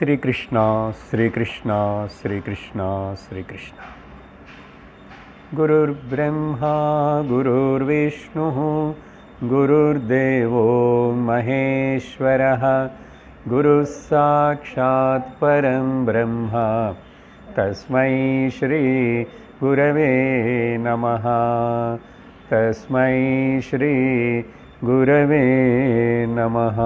श्री कृष्णा श्री कृष्णा श्री कृष्णा श्री कृष्णा। गुरुर्ब्रह्मा गुरुर्विष्णुः गुरुर्देवो महेश्वरः गुरुः साक्षात् परं ब्रह्म तस्मै श्री गुरवे नमः। तस्मै श्री गुरवे नमः।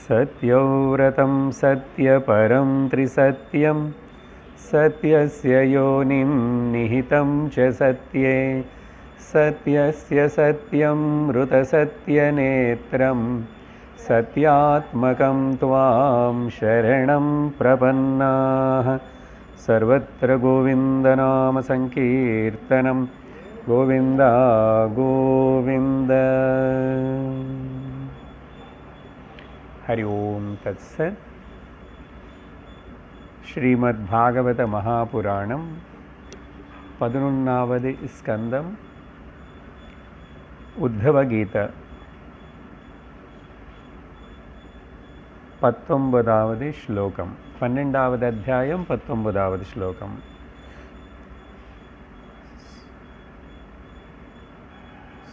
सत्यव्रतं सत्यपरं त्रिसत्यं सत्यस्य योनिं निहितं च सत्ये सत्यस्य सत्यं मृतसत्यनेत्रं सत्यात्मकं त्वां शरणं प्रपन्नाः। सर्वत्र गोविन्दनामसङ्कीर्तनं गोविन्द गोविन्द। हरि ओम तत्सत्। श्रीमद्भागवत महापुराणं 11வது स्कंदम उद्धव गीता 19வது श्लोकम 12வது अध्यायम 19வது श्लोकम।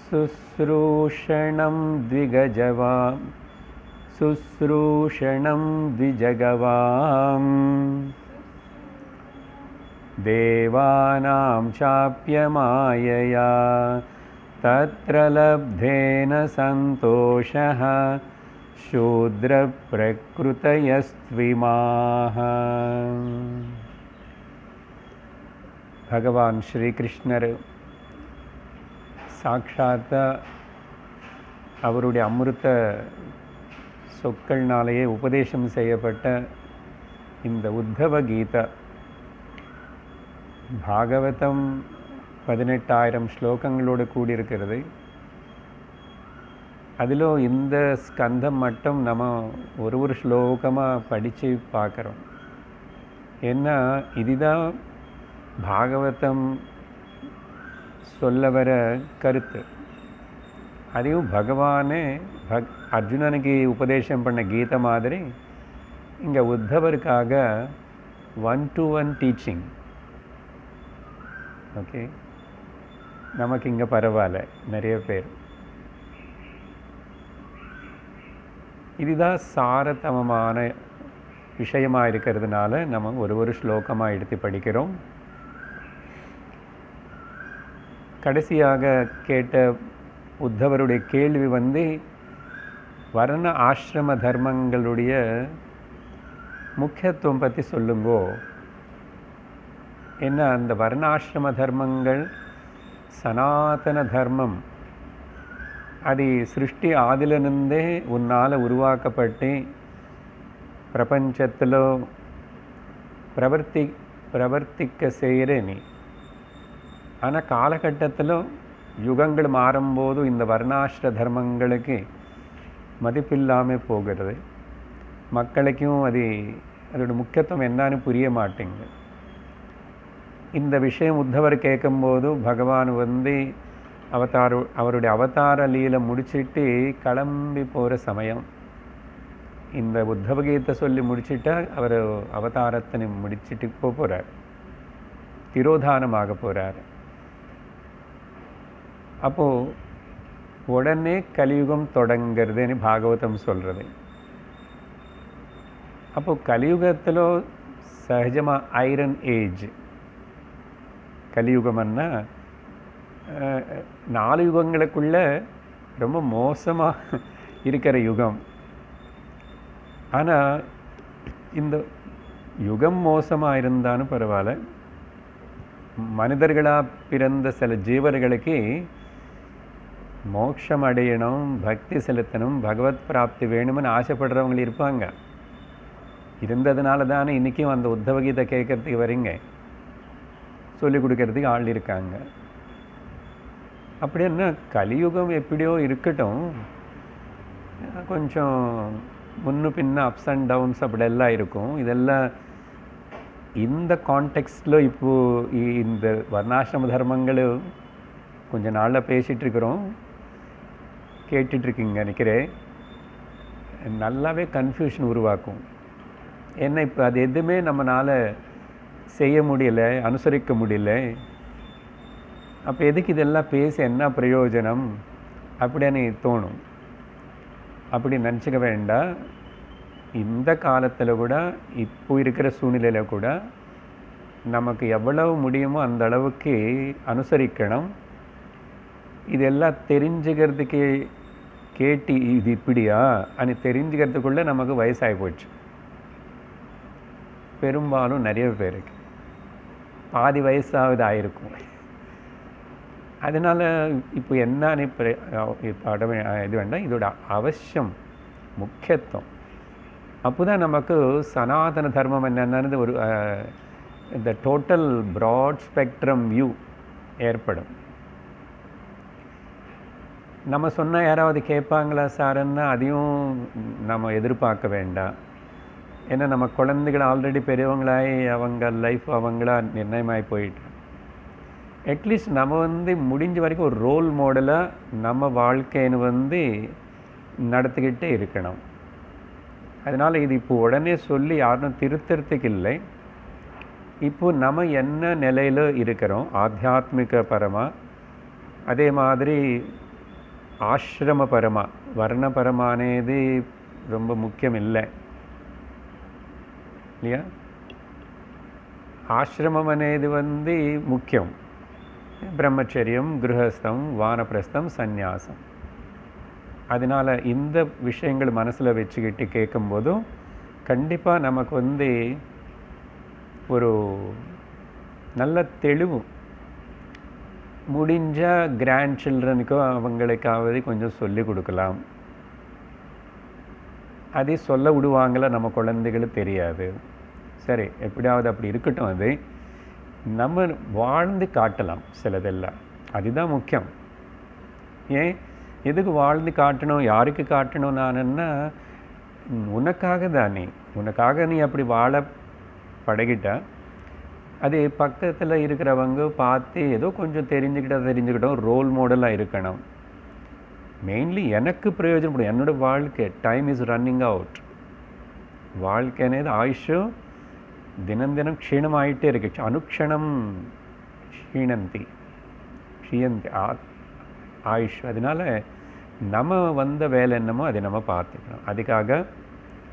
शुश्रूषणं द्विगजवां शुश्रूषणं द्विजगवां देवानां चाप्यमायया तत्र लब्धेन सन्तोषः शूद्रप्रकृतयस्त्विमाः। भगवान श्री कृष्णर साक्षात அவருடைய அமிர்த சொற்கள்னாலேயே உபதேசம் செய்யப்பட்ட இந்த உத்தவ கீதா பாகவதம் 18,000 ஸ்லோகங்களோடு கூடியிருக்கிறது. அதிலும் இந்த ஸ்கந்தம் மட்டும் நம்ம ஒரு ஸ்லோகமாக படித்து பார்க்குறோம். ஏன்னா இதுதான் பாகவதம் சொல்ல வர கருத்து. அதையும் பகவானே அர்ஜுனனுக்கு உபதேசம் பண்ண கீதை மாதிரி இங்கே உத்தவருக்காக 1-to-1 டீச்சிங். ஓகே, நமக்கு இங்கே பரவாயில்ல, நிறைய பேர் இதுதான் சாரதமமான விஷயமாக இருக்கிறதுனால நம்ம ஒரு ஸ்லோகமாக எடுத்து படிக்கிறோம். கடைசியாக கேட்ட உத்தவருடைய கேள்வி வர்ண ஆசிரம தர்மங்களுடைய முக்கியத்துவம் பற்றி சொல்லுங்கோ. என்ன அந்த வர்ணாசிரம தர்மங்கள் சனாதன தர்மம், அது சிருஷ்டி ஆதிலிருந்தே உன்னால் உருவாக்கப்பட்டு பிரபஞ்சத்தில் பிரவர்த்திக்க செய்கிற நீ. ஆனால் காலகட்டத்தில் யுகங்கள் மாறும்போது இந்த வர்ணாசிர தர்மங்களுக்கு மதிப்பில்லாமல் போகிறது. மக்களுக்கும் அதோட முக்கியத்துவம் என்னன்னு புரிய மாட்டேங்குது. இந்த விஷயம் உத்தவர் கேட்கும்போது பகவான் அவருடைய அவதார லீலை முடிச்சுட்டு கிளம்பி போகிற சமயம். இந்த உத்தவகீதை சொல்லி முடிச்சுட்டா அவர் அவதாரத்தை முடிச்சுட்டு போகிறார், திரோதானமாக போகிறார். அப்போது உடனே கலியுகம் தொடங்கிறதுன்னு பாகவதம் சொல்கிறது. அப்போது கலியுகத்தில் சகஜமாக ஐரன் ஏஜ் கலியுகம்னா 4 யுகங்களுக்குள்ள ரொம்ப மோசமாக இருக்கிற யுகம். ஆனால் இந்த யுகம் மோசமாக இருந்தாலும் பரவாயில்ல, மனிதர்களாக பிறந்த சில ஜீவர்களுக்கு மோட்சம் அடையணும், பக்தி செலுத்தணும், பகவத் பிராப்தி வேணும்னு ஆசைப்படுறவங்க இருப்பாங்க. இருந்ததுனால தானே இன்றைக்கும் அந்த உத்தவகீதை கேட்கறதுக்கு வரீங்க, சொல்லிக் கொடுக்கறதுக்கு ஆள் இருக்காங்க. அப்படின்னா கலியுகம் எப்படியோ இருக்கட்டும், கொஞ்சம் முன்னு பின்ன அப்ஸ் அண்ட் டவுன்ஸ் அப்படியெல்லாம் இருக்கும். இதெல்லாம் இந்த கான்டெக்ஸ்டில் இப்போது இந்த வர்ணாசிரம தர்மங்கள் கொஞ்சம் நாளில் பேசிகிட்ருக்குறோம், கேட்டுட்ருக்கீங்க நினைக்கிறேன். நல்லாவே கன்ஃபியூஷன் உருவாக்கும். ஏன்னா இப்போ அது எதுவுமே நம்மளால் செய்ய முடியல, அனுசரிக்க முடியல. அப்போ எதுக்கு இதெல்லாம் பேசி என்ன பிரயோஜனம் அப்படின்னு தோணும். அப்படி நினச்சிக்க வேண்டாம். இந்த காலத்தில் கூட, இப்போ இருக்கிற சூழ்நிலையில் கூட நமக்கு எவ்வளவு முடியுமோ அந்த அளவுக்கு அனுசரிக்கணும். இதெல்லாம் தெரிஞ்சுக்கிறதுக்கு கேட்டு இது இப்படியா అని தெரிஞ்சுக்கிறதுக்குள்ளே நமக்கு வயசாகி போச்சு. பெரும்பாலும் நிறைய பேருக்கு பாதி வயசாவது ஆயிருக்கும். அதனால் இப்போ என்னன்னு இப்போ இது வேண்டாம், இதோட அவசியம் முக்கியத்துவம். அப்போ தான் நமக்கு சனாதன தர்மம் என்னென்னு ஒரு இந்த டோட்டல் ப்ராட் ஸ்பெக்ட்ரம் வியூ ஏற்படும். நம்ம சொன்னால் யாராவது கேட்பாங்களா சார்ன்னா அதையும் நம்ம எதிர்பார்க்க வேண்டாம். ஏன்னா நம்ம குழந்தைகள் ஆல்ரெடி பெரியவங்களாகி அவங்க லைஃப் அவங்களா நிர்ணயமாகி போயிட்டு, அட்லீஸ்ட் நம்ம முடிஞ்ச வரைக்கும் ஒரு ரோல் மாடலாக நம்ம வாழ்க்கைன்னு நடத்திக்கிட்டே இருக்கணும். அதனால் இது இப்போ உடனே சொல்லி யாரும் திருத்தறதுக்கு இல்லை. இப்போ நம்ம என்ன நிலையில் இருக்கிறோம், ஆத்தியாத்மிக பரமாக, அதே மாதிரி ஆசிரமபரமாக, வர்ணபரமானது ரொம்ப முக்கியம் இல்லை இல்லையா? ஆசிரமம் అనేది முக்கியம். பிரம்மச்சரியம், கிரகஸ்தம், வானப்பிரஸ்தம், சந்நியாசம். அதனால் இந்த விஷயங்கள் மனசில் வச்சுக்கிட்டு கேட்கும்போதும் கண்டிப்பாக நமக்கு ஒரு நல்ல தெளிவு. முடிஞ்சால் கிராண்ட் சில்ட்ரனுக்கோ அவங்களுக்காவது கொஞ்சம் சொல்லி கொடுக்கலாம். அதை சொல்ல விடுவாங்கள நம்ம குழந்தைகளுக்கு தெரியாது. சரி, எப்படியாவது அப்படி இருக்கட்டும். அது நம்ம வாழ்ந்து காட்டலாம் சிலதெல்லாம், அதுதான் முக்கியம். ஏன் எதுக்கு வாழ்ந்து காட்டணும், யாருக்கு காட்டணும்? நானுன்னா உனக்காக தானே, உனக்காக நீ அப்படி வாழ பழகிட்டா அது பக்கத்தில் இருக்கிறவங்க பார்த்து ஏதோ கொஞ்சம் தெரிஞ்சுக்கிட்டோம், ரோல் மாடலாக இருக்கணும். மெயின்லி எனக்கு பிரயோஜனப்படும். என்னோடய வாழ்க்கை டைம் இஸ் ரன்னிங் அவுட். வாழ்க்கை అనేది ஆயுஷும் தினம் தினம் க்ஷீணமாயிட்டே இருக்கு. அனுக்ஷணம் க்ஷீணந்தி ஆயுஷ். அதனால் நம்ம வந்த வேலை என்னமோ அதை நம்ம பார்த்துக்கணும். அதுக்காக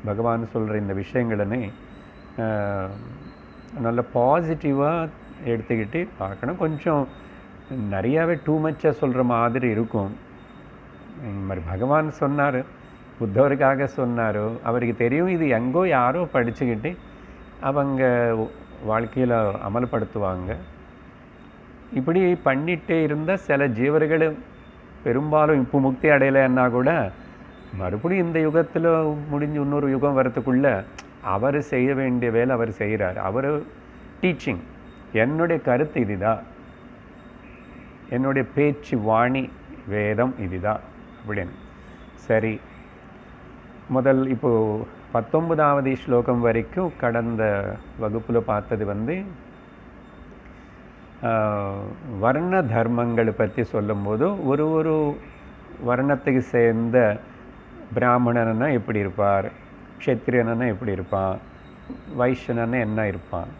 பகவான் சொல்கிற இந்த விஷயங்களே நல்ல பாசிட்டிவாக எடுத்துக்கிட்டு பார்க்கணும். கொஞ்சம் நிறையாவே டூ மச்சாக சொல்கிற மாதிரி இருக்கும். மாதிரி பகவான் சொன்னார், புத்தவருக்காக சொன்னார். அவருக்கு தெரியும் இது எங்கோ யாரோ படிச்சுக்கிட்டு அவங்க வாழ்க்கையில் அமல்படுத்துவாங்க. இப்படி பண்ணிகிட்டே இருந்தால் சில ஜீவர்கள் பெரும்பாலும் இப்போ முக்தி அடையலைன்னா கூட மறுபடியும் இந்த யுகத்தில் முடிஞ்சு இன்னொரு யுகம் வரத்துக்குள்ளே அவர் செய்ய வேண்டிய வேலை அவர் செய்கிறார். அவர் டீச்சிங், என்னுடைய கருத்து இதுதான், என்னுடைய பேச்சு வாணி வேதம் இதுதான் அப்படின்னு. சரி, முதல் இப்போது 19வது ஸ்லோகம் வரைக்கும் கடந்த வகுப்பில் பார்த்தது வர்ண தர்மங்களை பற்றி சொல்லும்போது ஒரு வர்ணத்துக்கு சேர்ந்த பிராமணன்னா எப்படி இருப்பார், க்ஷத்ரியனா எப்படி இருப்பான், வைஷ்யனா என்ன இருப்பான்.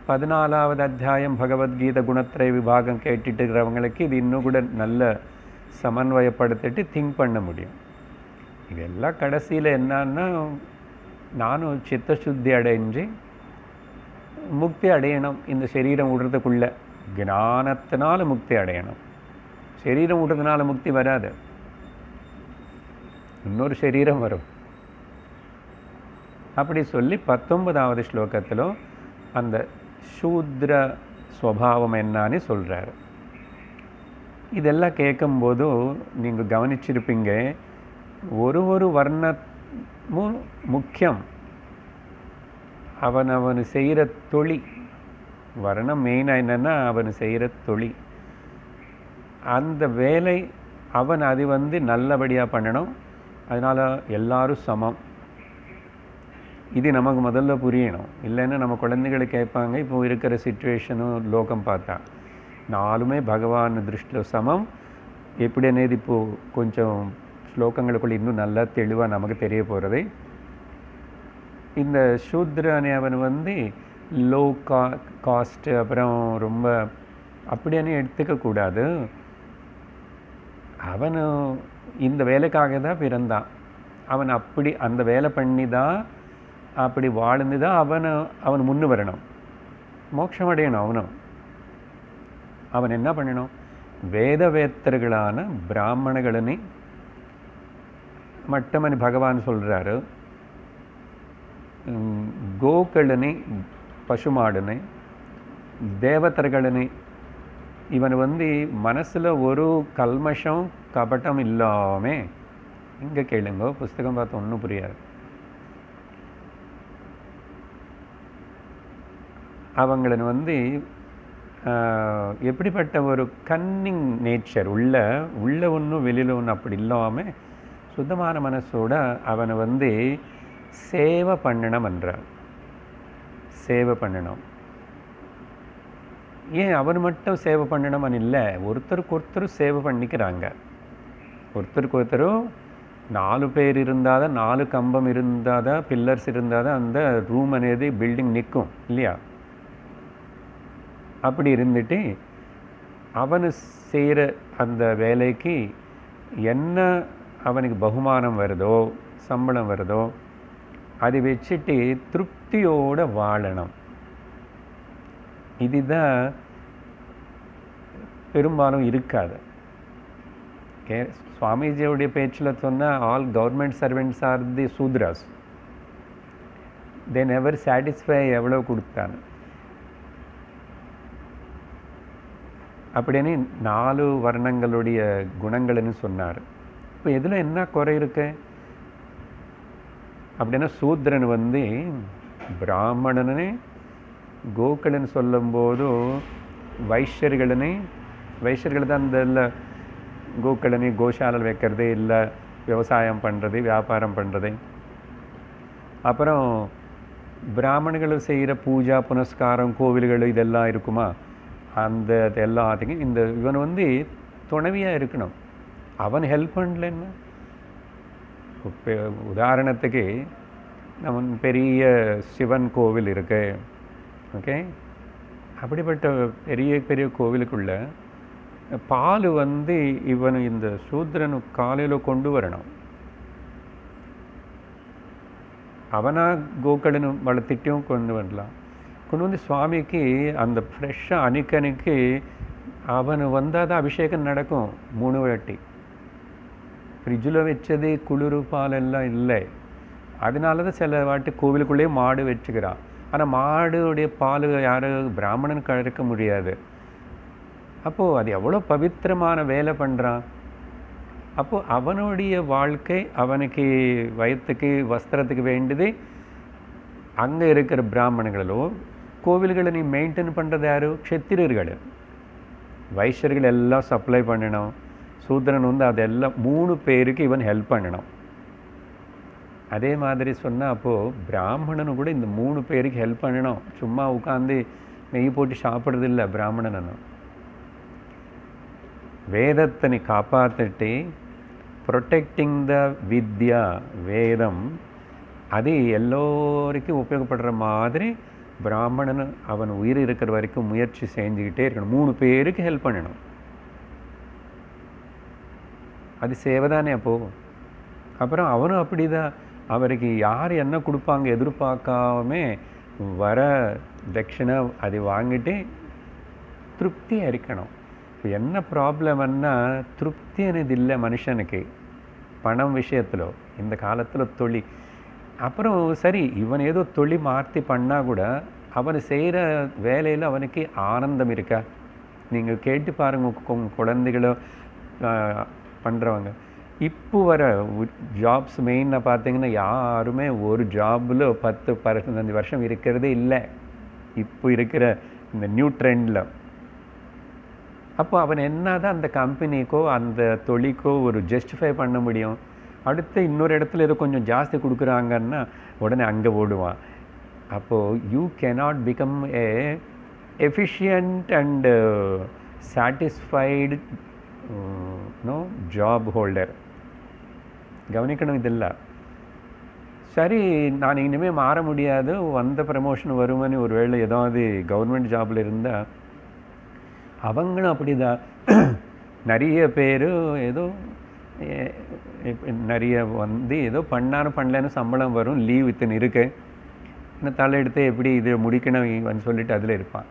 14வது அத்தியாயம் பகவத்கீதை குணத்திரை விபாகம் கேட்டுட்டு இருக்கிறவங்களுக்கு இது இன்னும் கூட நல்ல சமன்வயப்படுத்திட்டு திங்க் பண்ண முடியும். இதெல்லாம் கடைசியில் என்னன்னா, நானும் சித்தசுத்தி அடைஞ்சு முக்தி அடையணும். இந்த சரீரம் விடுறதுக்குள்ள ஞானத்தினால முக்தி அடையணும். சரீரம் விடுறதுனால முக்தி வராது, இன்னொரு சரீரம் வரும். அப்படி சொல்லி 19வது ஸ்லோகத்தில் அந்த சூத்ர ஸ்வபாவம் என்னன்னு சொல்கிறார். இதெல்லாம் கேட்கும்போது நீங்கள் கவனிச்சிருப்பீங்க, ஒரு வர்ணமும் முக்கியம். அவன் செய்கிற தொழில், வர்ணம் மெயினாக என்னென்னா அவன் செய்கிற தொழில், அந்த வேலை அவன் அது நல்லபடியாக பண்ணணும். அதனால் எல்லாரும் சமம். இது நமக்கு முதல்ல புரியணும். இல்லைன்னா நம்ம குழந்தைகளை கேட்பாங்க, இப்போ இருக்கிற சிச்சுவேஷனும் லோகம் பார்த்தா நாலுமே பகவான் திருஷ்டியில் சமம். எப்படி అనేది இப்போது கொஞ்சம் ஸ்லோகங்களுக்குள்ள இன்னும் நல்லா தெளிவாக நமக்கு தெரிய போகிறது. இந்த சூத்ரனை அவன் வந்து லோ காஸ்ட்டு, அப்புறம் ரொம்ப அப்படியானே எடுத்துக்கக்கூடாது. அவன் இந்த வேலைக்காக தான் பிறந்தான். அவன் அப்படி அந்த வேலை பண்ணி தான், அப்படி வாழ்ந்து தான் அவன் முன்னு வரணும், மோட்சம் அடையணும். அவன் என்ன பண்ணணும்? வேதவேத்தர்களான பிராமணர்களனி மட்டமனி பகவான் சொல்கிறாரு, கோக்களனி பசுமாடுனி தேவதர்களனி இவன் வந்து மனசில் ஒரு கல்மஷம் கபட்டம் இல்லாமல், இங்கே கேளுங்க, புஸ்தகம் பார்த்து ஒன்றும் புரியாது. அவங்கள வந்து எப்படிப்பட்ட ஒரு கன்னிங் நேச்சர் உள்ள ஒன்றும் வெளியில் ஒன்றும் அப்படி இல்லாமல் சுத்தமான மனசோட அவனை வந்து சேவை பண்ணணும் என்றார். சேவை பண்ணணும். ஏன் அவன் மட்டும் சேவை பண்ணணும்னு இல்லை, ஒருத்தருக்கு ஒருத்தர் சேவை பண்ணிக்கிறாங்க. ஒருத்தருக்கு ஒருத்தரும் 4 பேர் இருந்தால் தான், 4 கம்பம் இருந்தால் தான், பில்லர்ஸ் இருந்தால் தான் அந்த ரூம் అనేది பில்டிங் நிற்கும் இல்லையா? அப்படி இருந்துட்டு அவனு செய்கிற அந்த வேலைக்கு என்ன அவனுக்கு பகுமானம் வருதோ, சம்பளம் வருதோ, அதை வச்சுட்டு திருப்தியோடு வாழணும். இதுதான் பெரும்பாலும் இருக்காது. சுவாமிஜியோடைய பேச்சில் சொன்னால் all government servants are the Shudras. They never satisfy எவ்வளோ கொடுத்தான்னு. அப்படின்னு 4 வர்ணங்களுடைய குணங்கள்னு சொன்னார். இப்போ இதில் என்ன குறை இருக்கு அப்படின்னா, சூத்ரன் வந்து பிராமணனே கோக்களன்னு சொல்லும்போது வைஷ்யர்கள் தான் இந்த இல்லை கோக்களனி கோஷாலை வைக்கிறது, இல்லை விவசாயம் பண்ணுறது, வியாபாரம் பண்ணுறது. அப்புறம் பிராமணர்கள் செய்கிற பூஜா புனஸ்காரம் கோவில்கள் இதெல்லாம் இருக்குமா, அந்த எல்லாத்துக்கும் இந்த இவன் வந்து துணைவியாக இருக்கணும். அவன் ஹெல்ப் பண்ணலன்னா, உதாரணத்துக்கு நம்ம பெரிய சிவன் கோவில் இருக்கு, ஓகே, அப்படிப்பட்ட பெரிய பெரிய கோவிலுக்குள்ள பால் வந்து இவன் இந்த சூத்ரனு காலையில் கொண்டு வரணும். அவனா கோக்களன்னு வளர்த்திட்டும் கொண்டு வரலாம். கொண்டு வந்து சுவாமிக்கு அந்த ஃப்ரெஷ்ஷாக அன்னைக்கு அவன் வந்தால் தான் அபிஷேகம் நடக்கும். 3 வாட்டி ஃப்ரிட்ஜில் வச்சது குளிர் பால் எல்லாம் இல்லை. அதனால தான் சில வாட்டி கோவிலுக்குள்ளேயே மாடு வச்சுக்கிறான். ஆனால் மாடுடைய பால் யாரும் பிராமணன் கறக்க முடியாது. அப்போது அது எவ்வளோ பவித்திரமான வேலை பண்ணுறான். அப்போது அவனுடைய வாழ்க்கை, அவனுக்கு வயிற்றுக்கு வஸ்திரத்துக்கு வேண்டியது அங்கே இருக்கிற பிராமணங்களோ, கோவில்களை நீ மெயின்டைன் பண்ணுறது யார்? க்ஷத்திரியர்கள். வைஷ்யர்கள் எல்லாம் சப்ளை பண்ணணும். சூத்ரன் வந்து அதெல்லாம் 3 பேருக்கு இவன் ஹெல்ப் பண்ணணும். அதே மாதிரி சொன்னால் அப்போது பிராமணனும் கூட இந்த 3 பேருக்கு ஹெல்ப் பண்ணணும். சும்மா உட்காந்து நெய் போட்டு சாப்பிட்றது இல்லை பிராமணனும். வேதத்தை காப்பாற்றிட்டு ப்ரொடெக்டிங் த வித்யா, வேதம் அது எல்லோருக்கும் உபயோகப்படுற மாதிரி பிராமணன் அவன் உயிர் இருக்கிற வரைக்கும் முயற்சி செஞ்சுக்கிட்டே இருக்கணும். 3 பேருக்கு ஹெல்ப் பண்ணணும். அது சேவை தானே அப்போது. அப்புறம் அவனும் அப்படி தான், அவருக்கு யார் என்ன கொடுப்பாங்க எதிர்பார்க்காம வர தட்சிணை அதை வாங்கிட்டு திருப்தியாக இருக்கணும். இப்போ என்ன ப்ராப்ளம்னா, திருப்தி అనేది இல்லை மனுஷனுக்கு பணம் விஷயத்தில் இந்த காலத்தில். தொழில் அப்புறம் சரி, இவன் ஏதோ தொழில் மாற்றி பண்ணால் கூட அவன் செய்கிற வேலையில் அவனுக்கு ஆனந்தம் இருக்கா? நீங்கள் கேட்டு பாருங்கள், குழந்தைகளோ பண்ணுறவங்க இப்போ வர ஜாப்ஸ் மெயினாக பார்த்தீங்கன்னா யாருமே ஒரு ஜாபில் 10-15 வருஷம் இருக்கிறதே இல்லை இப்போ இருக்கிற இந்த நியூ ட்ரெண்டில். அப்போ அவன் என்ன தான் அந்த கம்பெனிக்கோ அந்த தொழிலுக்கோ ஒரு ஜஸ்டிஃபை பண்ண முடியும்? அடுத்து இன்னொரு இடத்துல ஏதோ கொஞ்சம் ஜாஸ்தி கொடுக்குறாங்கன்னா உடனே அங்கே ஓடுவான். அப்போது you cannot become a efficient and satisfied job holder. கவனிக்கணும் இதெல்லாம். சரி, நான் இனிமேல் மாற முடியாது, வந்த ப்ரமோஷன் வருமானு ஒரு வேளை ஏதாவது கவர்மெண்ட் ஜாபில் இருந்தால் அவங்களும் அப்படிதான். நிறைய பேர் ஏதோ நிறைய வந்து ஏதோ பண்ணலன்னு சம்பளம் வரும், லீவ் இத்தனை இருக்கு, இன்னும் தலை எடுத்து எப்படி இதை முடிக்கணும் சொல்லிட்டு அதில் இருப்பான்.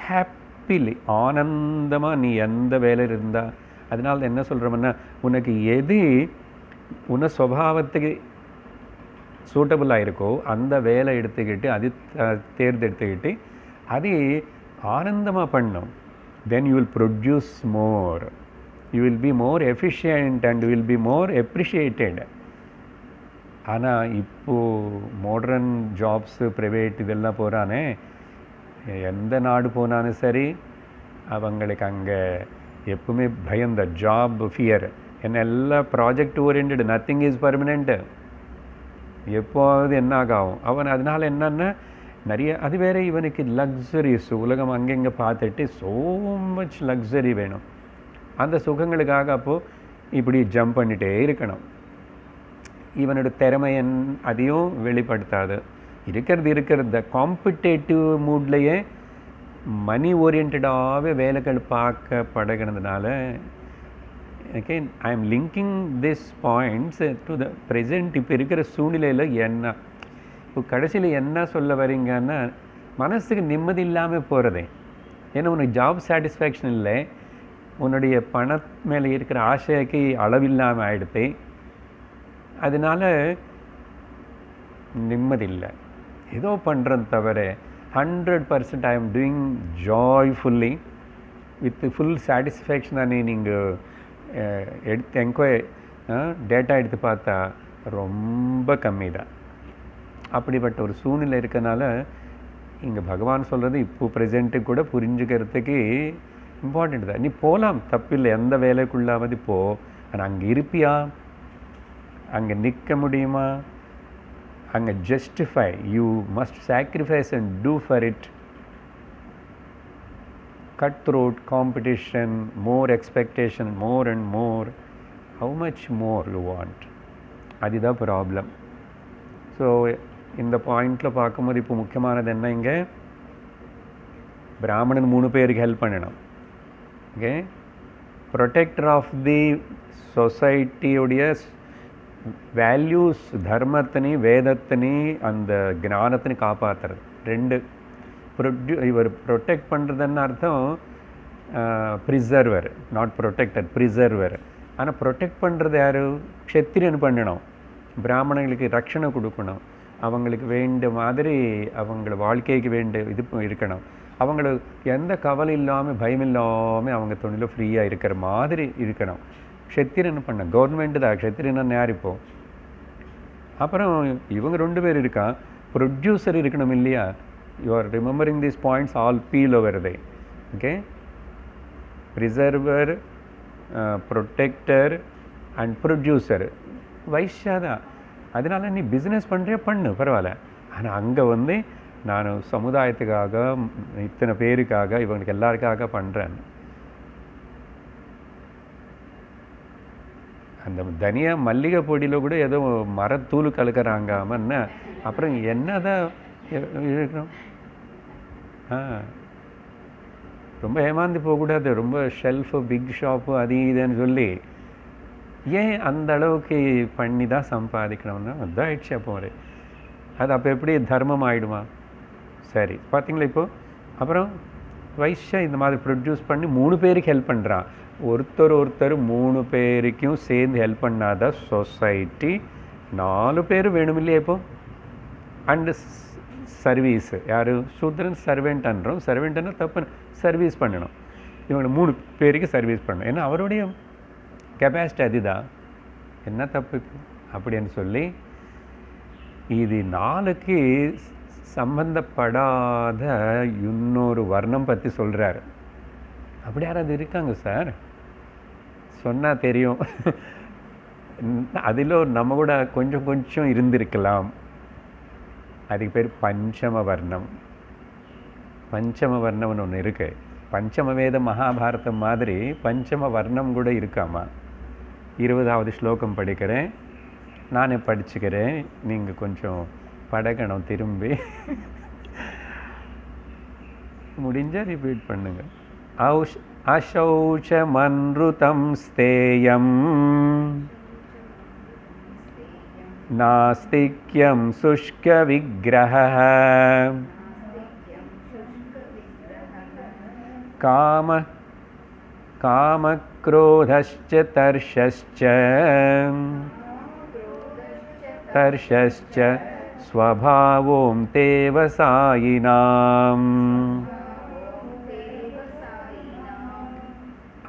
ஹாப்பிலி ஆனந்தமாக நீ எந்த வேலையில் இருந்தால், அதனால என்ன சொல்கிறோம்னா, உனக்கு எது உன்ன சுபாவத்துக்கு சூட்டபுளாக இருக்கோ அந்த வேலை எடுத்துக்கிட்டு அது தேர்ந்தெடுத்துக்கிட்டு அது ஆனந்தமாக பண்ணும். Then you will produce more, you will be more efficient and you will be more appreciated. ஆனால் இப்போது மாடர்ன் ஜாப்ஸு ப்ரைவேட் இதெல்லாம் போகிறானே, எந்த நாடு போனாலும் சரி அவங்களுக்கு அங்கே எப்பவுமே பயம், த ஜாப் ஃபியர். என்ன எல்லாம் project orient, nothing is permanent, எப்போது என்ன ஆகும் அவன். அதனால் என்னன்னா நிறைய அது வேறு, இவனுக்கு லக்ஸரிஸ் உலகம் அங்கங்கே பார்த்துட்டு ஸோ மச் லக்ஸரி வேணும். அந்த சுகங்களுக்காக அப்போது இப்படி ஜம்ப் பண்ணிகிட்டே இருக்கணும். இவனோட திறமை அதையும் வெளிப்படுத்தாது. இருக்கிறது காம்படேட்டிவ் மூட்லேயே மணி ஓரியன்டாகவே வேலைகள் பார்க்க பழகினதுனால, okay, I am linking this points to the present. இப்போ இருக்கிற சூழ்நிலையில் என்ன, இப்போ கடைசியில் என்ன சொல்ல வரீங்கன்னா, மனசுக்கு நிம்மதி இல்லாமல் போகிறதே. ஏன்னா உனக்கு ஜாப் சாட்டிஸ்ஃபேக்ஷன் இல்லை, உன்னுடைய பண மேலே இருக்கிற ஆசைக்கு அளவில்லாமல் ஆகிடுது, அதனால் நிம்மதி இல்லை. ஏதோ பண்ணுறேன் தவிர 100% I am doing joyfully with full சாட்டிஸ்ஃபேக்ஷனானே நீங்கள் எடுத்து டேட்டா எடுத்து பார்த்தா ரொம்ப கம்மி தான். அப்படிப்பட்ட ஒரு சூழ்நிலை இருக்கனால இங்கே பகவான் சொல்கிறது இப்போ ப்ரெசென்ட்டு கூட புரிஞ்சுக்கிறதுக்கு இம்பார்ட்டண்ட் தான். நீ போகலாம், தப்பில்லை, எந்த வேலைக்குள்ளாவது போ. ஆனால் அங்கே இருப்பியா, அங்கே நிற்க முடியுமா, அங்கே justify, you must sacrifice and do for it. cutthroat competition, more expectation, more and more. How much more you want? அதுதான் ப்ராப்ளம். ஸோ இந்த பாயிண்டில் பார்க்கும்போது இப்போ முக்கியமானது என்ன, இங்கே பிராமணன் 3 பேருக்கு ஹெல்ப் பண்ணணும். ஓகே, ப்ரொடெக்டர் ஆஃப் தி சொசைட்டியுடைய வேல்யூஸ், தர்மத்தினி வேதத்தினி அந்த ஞானத்தினி காப்பாற்றுறது. 2 இவர் ப்ரொடெக்ட் பண்ணுறதுன்னு அர்த்தம் ப்ரிசர்வர், நாட் ப்ரொடெக்டர், ப்ரிசர்வர். ஆனால் ப்ரொடெக்ட் பண்ணுறது யார், க்ஷத்திரியன் பண்ணணும். பிராமணங்களுக்கு ரட்சணை கொடுக்கணும், அவங்களுக்கு வேண்டிய மாதிரி அவங்கள வாழ்க்கைக்கு வேண்டிய இது இருக்கணும். அவங்களுக்கு எந்த கவலை இல்லாமல் பயம் இல்லாமல் அவங்க தொழில ஃப்ரீயாக இருக்கிற மாதிரி இருக்கணும். க்ஷத்திரியன் பண்ண கவர்மெண்ட்டு தான், க்ஷத்திரியன் யார் இப்போது. அப்புறம் இவங்க 2 பேர் இருக்கா, ப்ரொடியூசர் இருக்கணும் இல்லையா. You are remembering these points, all peel over there. Okay, preserver, protector and producer. வைஷ்யாதா. அதனால நீ பிஸ்னஸ் பண்ணுறியா பண்ணு, பரவாயில்ல. ஆனால் அங்கே வந்து நான் சமுதாயத்துக்காக இத்தனை பேருக்காக இவங்களுக்கு எல்லாருக்காக பண்ணுறேன். அந்த தனியா மல்லிகை பொடியில் கூட ஏதோ மரத்தூள் கலக்கிறாங்கன்னு அப்புறம் என்னதான் இருக்கணும். ரொம்ப ஏமாந்து போகக்கூடாது. ரொம்ப ஷெல்ஃபு பிக் ஷாப்பு அது இதுன்னு சொல்லி ஏன் அந்த அளவுக்கு பண்ணி தான் சம்பாதிக்கணும்னா அதுதான் ஆயிடுச்சு. அப்போ அது அப்போ எப்படி தர்மம் ஆகிடுமா? சரி, பார்த்தீங்களா இப்போது. அப்புறம் வைஷ்யா இந்த மாதிரி ப்ரொடியூஸ் பண்ணி 3 பேருக்கு ஹெல்ப் பண்ணுறான். ஒருத்தர் 3 பேருக்கும் சேர்ந்து ஹெல்ப் பண்ணாத சொசைட்டி 4 பேர் வேணும் இல்லையா இப்போ. அண்டு சர்வீஸ், யார் சூத்திரன் சர்வெண்ட் அன்றோம். சர்வெண்ட்னா தப்பு, சர்வீஸ் பண்ணணும். இவங்க 3 பேருக்கு சர்வீஸ் பண்ணணும். ஏன்னா அவருடைய கெப்பாசிட்டி அதுதான், என்ன தப்பு அப்படின்னு சொல்லி இது 4க்கு சம்பந்தப்படாத இன்னொரு வர்ணம் பற்றி சொல்கிறார். அப்படி யாராவது இருக்காங்க சார்? சொன்னால் தெரியும். அதில் நம்ம கூட கொஞ்சம் இருந்திருக்கலாம். அதுக்கு பேர் பஞ்சம வர்ணம். பஞ்சம வர்ணம்னு ஒன்று இருக்கு. பஞ்சம வேத மகாபாரதம் மாதிரி பஞ்சம வர்ணம் கூட இருக்காமா. 20வது ஸ்லோகம் படிக்கிறேன். நானே படிச்சுக்கிறேன், நீங்கள் கொஞ்சம் பழகணும் திரும்பி. முடிஞ்சால் ரிப்பீட் பண்ணுங்க. அசௌச்சமன்ருதம் ஸ்தேயம் நாஸ்திக்யம் சுஷ்க விக்கிரஹ காமக்ரோதஸ்ச தர்ஷஸ்ச ஸ்வபாவோம் தேவசாயினாம்.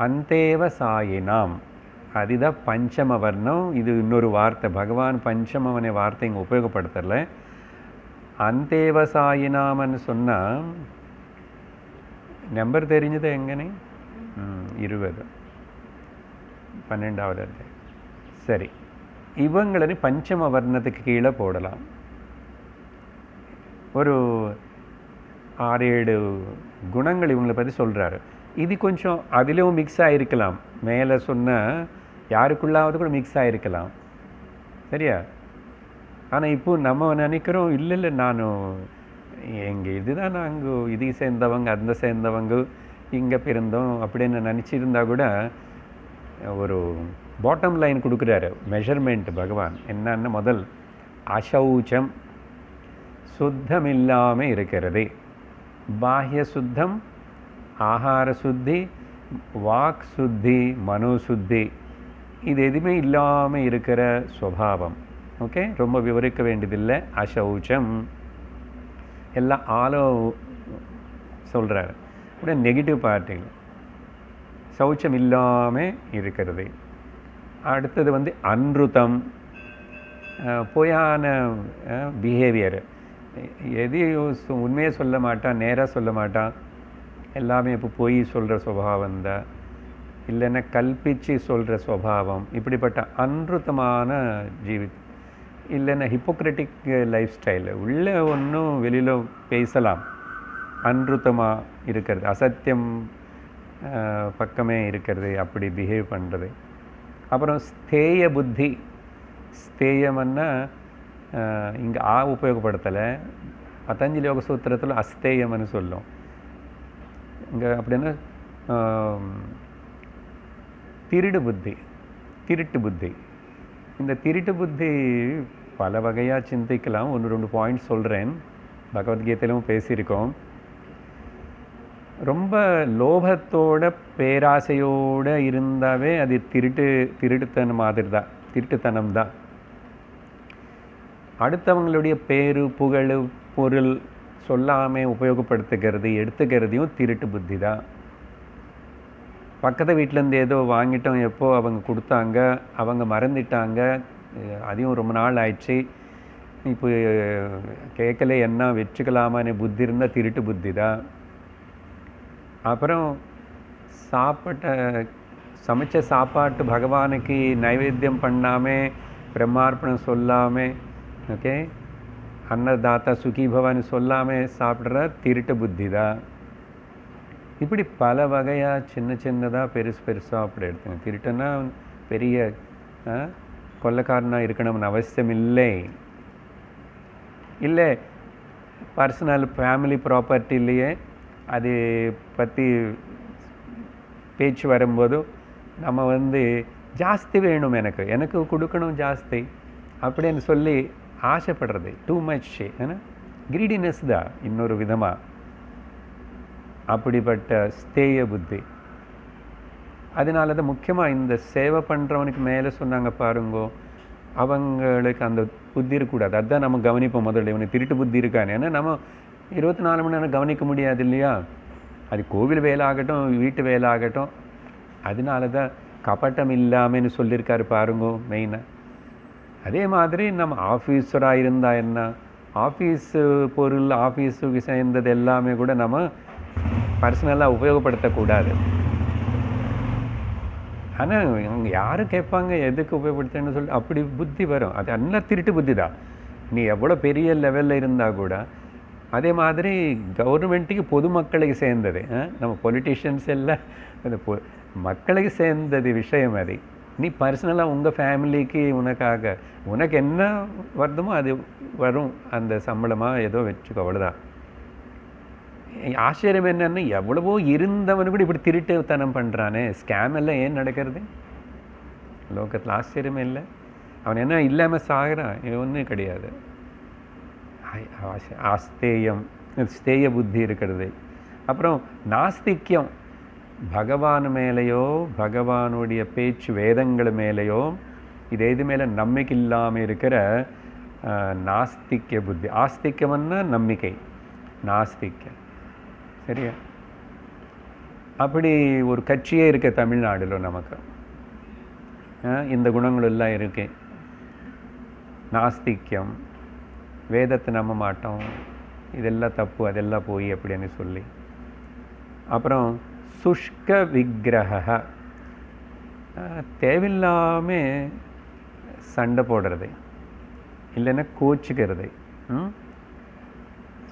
அந்தேவசாயினாம் அதுதான் பஞ்சம வர்ணம். இது இன்னொரு வார்த்தை, பகவான் பஞ்சமம் அనే வார்த்தை இங்கே உபயோகப்படுத்தல. அந்தேவசாயினாம்னு சொன்னால் நம்பர் தெரிஞ்சது எங்கனே 20 12வது அத்தியாயம். சரி, இவங்களை பஞ்சம வர்ணத்துக்கு கீழே போடலாம். ஒரு 6-7 குணங்கள் இவங்களை பற்றி சொல்கிறாரு. இது கொஞ்சம் அதிலும் மிக்ஸ் ஆகிருக்கலாம், மேலே சொன்ன யாருக்குள்ளாவது கூட மிக்ஸ் ஆகிருக்கலாம், சரியா? ஆனால் இப்போ நம்ம நினைக்கிறோம் இல்லை நான் எங்கள் இதுதான் நாங்கள் இது சேர்ந்தவங்க அந்த சேர்ந்தவங்க இங்கே பிறந்தோம் அப்படின்னு நினச்சிருந்தா கூட ஒரு பாட்டம் லைன் கொடுக்குறாரு மெஷர்மெண்ட் பகவான். என்னன்னு முதல் அசௌச்சம் சுத்தம் இல்லாமல் இருக்கிறது. பாஹ்ய சுத்தம், ஆகார சுத்தி, வாக் சுத்தி, மனோ சுத்தி, இது எதுவுமே இல்லாமல் இருக்கிற சுபாவம். ஓகே, ரொம்ப விவரிக்க வேண்டியதில்லை. அசௌச்சம் எல்லாம் ஆலோ சொல்கிறார். கூட நெகட்டிவ் பார்ட்டிகள் சௌச்சம் இல்லாமல் இருக்கிறது. அடுத்தது அன்ருதம், பொய்யான பிஹேவியர், எதையும் உண்மையை சொல்ல மாட்டான், நேராக சொல்ல மாட்டான், எல்லாமே இப்போ பொய் சொல்கிற சுபாவம் தான், இல்லைன்னா கல்பிச்சு சொல்கிற சுபாவம். இப்படிப்பட்ட அன்ருத்தமான இல்லைன்னா ஹிப்போக்ரட்டிக் லைஃப் ஸ்டைலு, உள்ளே ஒன்றும் வெளியில் பேசலாம், அன்ருத்தமாக இருக்கிறது, அசத்தியம் பக்கமே இருக்கிறது, அப்படி பிஹேவ் பண்ணுறது. அப்புறம் ஸ்தேய புத்தி. ஸ்தேயம்னா இங்கே உபயோகப்படுத்தலை, பதஞ்சலி யோக சூத்திரத்தில் அஸ்தேயம்னு சொல்லும். இங்கே அப்படின்னா திருட்டு புத்தி. இந்த திருட்டு புத்தி பல வகையாக சிந்திக்கலாம். 1-2 பாயிண்ட் சொல்கிறேன், பகவத்கீதையிலும் பேசியிருக்கோம். ரொம்ப லோபத்தோட பேராசையோடு இருந்தாவே அது திருட்டுத்தனம் மாதிரி தான், திருட்டுத்தனம் தான். அடுத்தவங்களுடைய பேரு புகழ் பொருள் சொல்லாமல் உபயோகப்படுத்துகிறது, எடுத்துக்கிறதையும் திருட்டு புத்தி தான். பக்கத்து வீட்டிலேருந்து ஏதோ வாங்கிட்டோம், எப்போ அவங்க கொடுத்தாங்க, அவங்க மறந்துட்டாங்க, அதையும் ரொம்ப நாள் ஆயிடுச்சு, இப்போ கேட்கல, என்ன வச்சுக்கலாமான்னு புத்தி இருந்தால் திருட்டு புத்தி தான். அப்புறம் சமைச்ச சாப்பாட்டு பகவானுக்கு நைவேத்தியம் பண்ணாமல், பிரம்மார்ப்பணம் சொல்லாமல், ஓகே, அன்னதாத்தா சுகி பவான்னு சொல்லாமல் சாப்பிட்ற திருட்டு புத்தி தான். இப்படி பல வகையாக சின்னதாக பெருசாக அப்படி எடுத்துங்க. திருட்டுன்னா பெரிய கொள்ளைக்காரனாக இருக்கணும்னு அவசியம் இல்லை. பர்சனல் ஃபேமிலி ப்ராப்பர்ட்டிலேயே அது பற்றி பேச்சு வரும்போது நம்ம ஜாஸ்தி வேணும், எனக்கு கொடுக்கணும் ஜாஸ்தி அப்படின்னு சொல்லி ஆசைப்படுறது, டூ மச், ஏன்னா கிரீடினஸ் தான் இன்னொரு விதமாக. அப்படிப்பட்ட ஸ்தேய புத்தி. அதனால தான் முக்கியமாக இந்த சேவை பண்ணுறவனுக்கு மேலே சொன்னாங்க பாருங்கோ, அவங்களுக்கு அந்த புத்தி இருக்கக்கூடாது. அதுதான் நம்ம கவனிப்போம் முதல்ல, இவனுக்கு திருட்டு புத்தி இருக்கான்னு. ஏன்னா நம்ம 24 மணி நேரம் கவனிக்க முடியாது இல்லையா? அது கோவில் வேலை ஆகட்டும், வீட்டு வேலை ஆகட்டும். அதனால தான் கபட்டம் இல்லாமன்னு சொல்லியிருக்காரு பாருங்கோ மெயினாக. அதே மாதிரி நம்ம ஆஃபீஸராக இருந்தால் என்ன, ஆஃபீஸு பொருள், ஆஃபீஸுக்கு சேர்ந்தது எல்லாமே கூட நம்ம பர்சனலாக உபயோகப்படுத்தக்கூடாது. ஆனால் இவங்க யாரும் கேட்பாங்க எதுக்கு உபயோகப்படுத்துன்னு சொல்லி, அப்படி புத்தி வரும். அது நல்லா திருட்டு புத்தி தான். நீ எவ்வளோ பெரிய லெவலில் இருந்தால் கூட. அதே மாதிரி கவர்மெண்ட்டுக்கு பொதுமக்களுக்கு சேர்ந்தது, நம்ம பொலிட்டிஷியன்ஸ் எல்லாம் அந்த மக்களுக்கு சேர்ந்தது விஷயம். அது நீ பர்சனலாக உங்கள் ஃபேமிலிக்கு உனக்காக உனக்கு என்ன வருதுமோ அது வரும், அந்த சம்பளமாக ஏதோ வச்சுக்கோ, அவ்வளோதான். ஆச்சரியம் என்னன்னா எவ்வளவோ இருந்தவனு கூட இப்படி திருட்டுத்தனம் பண்ணுறானே, ஸ்கேம் எல்லாம் ஏன் நடக்கிறது லோகத்தில்? ஆச்சரியமே இல்லை. அவன் என்ன இல்லாமல் சாகிறான்? இது ஒன்றும் கிடையாது. ஆஸ்தேயம், ஸ்தேய புத்தி இருக்கிறது. அப்புறம் நாஸ்திக்யம், பகவான் மேலேயோ பகவானுடைய பேச்சு வேதங்கள் மேலேயோ இது எது மேலே நம்பிக்கை இல்லாமல் இருக்கிற நாஸ்திக்ய புத்தி. ஆஸ்திக்கம்னா நம்பிக்கை, நாஸ்திக்யம். சரியா? அப்படி ஒரு கட்சியே இருக்க தமிழ்நாடுல நமக்கு இந்த குணங்கள் எல்லாம் இருக்கு. நாஸ்திக்யம், வேதத்தை நம்ப மாட்டோம், இதெல்லாம் தப்பு, அதெல்லாம் போய் அப்படின்னு சொல்லி. அப்புறம் சுஷ்க விக்கிரக, தேவையில்லாமல் சண்டை போடுறது, இல்லைன்னா கோச்சிக்கிறது.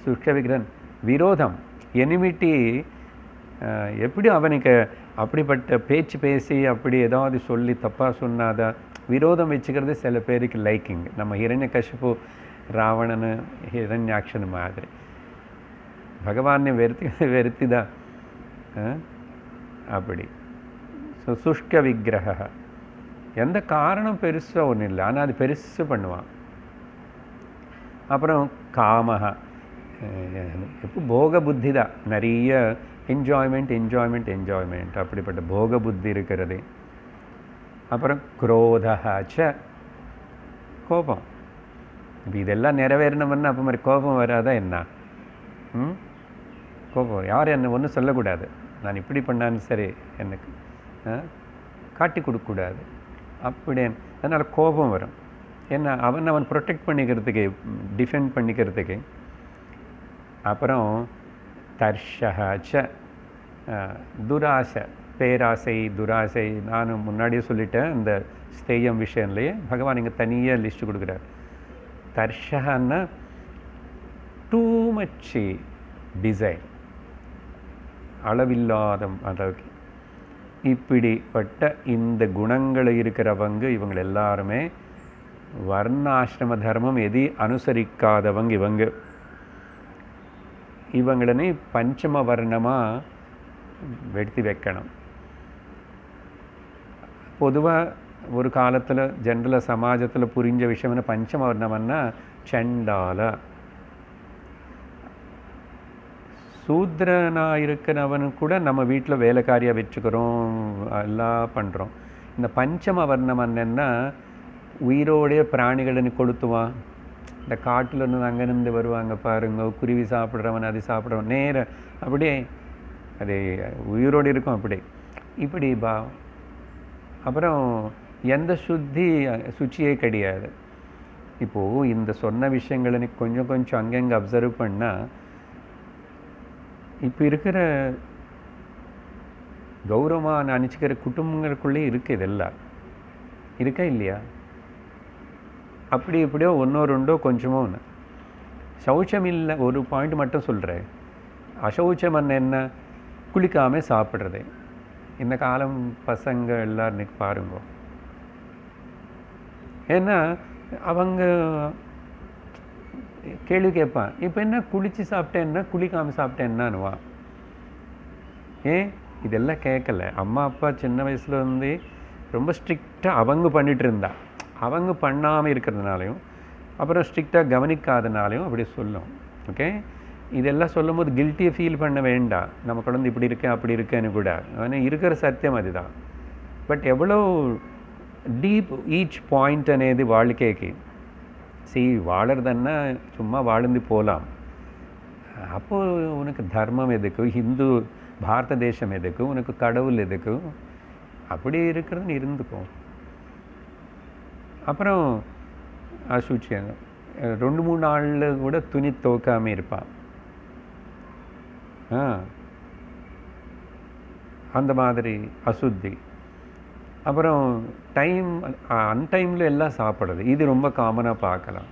சுஷ்க விக்கிரகம், விரோதம், எனிமிட்டி. எப்படி அவனுக்கு அப்படிப்பட்ட பேச்சு பேசி அப்படி ஏதாவது சொல்லி தப்பாக சொன்னாத விரோதம் வச்சுக்கிறது சில பேருக்கு லைக்கிங். நம்ம ஹிரண்யகசிபு, ராவணனு, ஹிரண்யாக்ஷன் மாதிரி பகவானை வெறுத்தி தான் அப்படி. ஸோ சுஷ்க விக்கிரக, எந்த காரணம் பெருசாக ஒன்றும் இல்லை, ஆனால் அது பெருசு பண்ணுவான். அப்புறம் காமஹ, எப்போ போக புத்தி தான், நிறைய என்ஜாய்மெண்ட் என்ஜாய்மெண்ட் என்ஜாய்மெண்ட், அப்படிப்பட்ட போக புத்தி இருக்கிறது. அப்புறம் குரோதஹாச்ச, கோபம். இப்போ இதெல்லாம் நிறைவேறணும்னா அப்போ மாதிரி கோபம் வராதா என்ன? கோபம், யாரும் என்னை ஒன்றும் சொல்லக்கூடாது, நான் இப்படி பண்ணான்னு சரி எனக்கு காட்டி கொடுக்கக்கூடாது அப்படி, அதனால் கோபம் வரும். ஏன்னா அவன் ப்ரொடெக்ட் பண்ணிக்கிறதுக்கு, டிஃபெண்ட் பண்ணிக்கிறதுக்கு. அப்புறம் தர்ஷஹாச்ச, துராசை, பேராசை, துராசை. நான் முன்னாடியே சொல்லிட்டேன் இந்த ஸ்தேயம் விஷயம்லையே பகவான் இங்கே தனியாக லிஸ்ட்டு கொடுக்குறார். தர்ஷஹன்னா டூ மச் டிசைன், அளவில்லாத அளவுக்கு. இப்படிப்பட்ட இந்த குணங்கள் இருக்கிறவங்க இவங்க எல்லாருமே வர்ணாசிரம தர்மம் எது அனுசரிக்காதவங்க. இவங்களே பஞ்சம வர்ணமாக வெடுத்தி வைக்கணும். பொதுவாக ஒரு காலத்தில் ஜென்ரலாக சமாஜத்தில் புரிஞ்ச விஷயம்னா பஞ்சம வர்ணம்னா சண்டால. சூத்ரனாக இருக்கிறவனு கூட நம்ம வீட்டில் வேலைக்காரியாக வச்சுக்கிறோம், எல்லாம் பண்ணுறோம். இந்த பஞ்சம வர்ணம் என்னன்னா உயிரோடைய பிராணிகளை கொளுத்துவான். இந்த காட்டில் இருந்து அங்கேருந்து வருவாங்க பாருங்க, குருவி சாப்பிட்றவன், அது சாப்பிட்றவன், நேர அப்படியே அது உயிரோடு இருக்கும் அப்படி இப்படி பாவம். அப்புறம் எந்த சுச்சியே கிடையாது. இப்போது இந்த சொன்ன விஷயங்களை கொஞ்சம் கொஞ்சம் அங்கங்கே அப்சர்வ் பண்ணால் இப்போ இருக்கிற கௌரவமாக நினச்சிக்கிற குடும்பங்களுக்குள்ளே இருக்குது, இதெல்லாம் இருக்கா இல்லையா? அப்படி இப்படியோ ஒன்றோ ரெண்டோ கொஞ்சமோ ஒன்று. சௌச்சம் இல்லை, ஒரு பாயிண்ட் மட்டும் சொல்கிறேன். அசௌச்சம் என்ன? குளிக்காமல் சாப்பிட்றது. இந்த காலம் பசங்க எல்லோரும் இன்னைக்கு பாருங்க. ஏன்னா அவங்க கேள்வி கேட்பான், இப்போ என்ன குளித்து சாப்பிட்டேன்னா குளிக்காமல் சாப்பிட்டேன்னானுவான். ஏன் இதெல்லாம் கேட்கல. அம்மா அப்பா சின்ன வயசுல வந்து ரொம்ப ஸ்ட்ரிக்டாக அவங்க பண்ணிகிட்டு இருந்தா, அவங்க பண்ணாமல் இருக்கிறதுனாலையும் அப்புறம் ஸ்ட்ரிக்டாக கவனிக்காதனாலையும் அப்படி சொல்லும். ஓகே, இதெல்லாம் சொல்லும் போது கில்ட்டியை ஃபீல் பண்ண வேண்டாம். நம்ம குழந்தை இப்படி இருக்கேன் அப்படி இருக்கேன்னு கூட, ஆனால் இருக்கிற சத்தியம் அதுதான். பட் எவ்வளோ டீப் ஈச் பாயிண்ட் అనేది வாழ்க்கைக்கு. வாழறதுன்னா சும்மா வாழ்ந்து போகலாம். அப்போது உனக்கு தர்மம் எதுக்கு, ஹிந்து பாரத தேசம் எதுக்கு, உனக்கு கடவுள் எதுக்கு, அப்படி இருக்கிறதுன்னு இருந்துக்கும். அப்புறம் அசூச்சியாங்க 2-3 நாளில் கூட துணி துவைக்காமல் இருப்பான். அந்த மாதிரி அசுத்தி. அப்புறம் டைம் அன்டைமில் எல்லாம் சாப்பிட்றது, இது ரொம்ப காமனாக பார்க்கலாம்.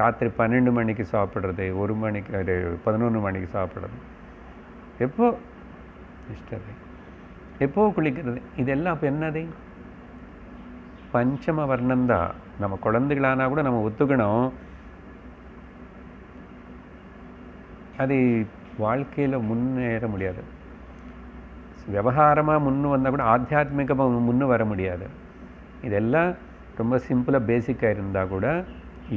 ராத்திரி 12 மணிக்கு சாப்பிட்றது, 1 மணிக்கு 11 மணிக்கு சாப்பிட்றது, எப்போ இஷ்டத்தை எப்போ குளிக்கிறது, இதெல்லாம் அப்போ என்னது? பஞ்சம வர்ணம்தான். நம்ம குழந்தைகளானா கூட நம்ம ஒத்துக்கணும், அது வாழ்க்கையில் முன்னேற முடியாது. விவகாரமாக முன்னு வந்தால் கூட ஆத்தியாத்மிகமாக முன்னு வர முடியாது. இதெல்லாம் ரொம்ப சிம்பிளாக பேசிக்காக இருந்தால் கூட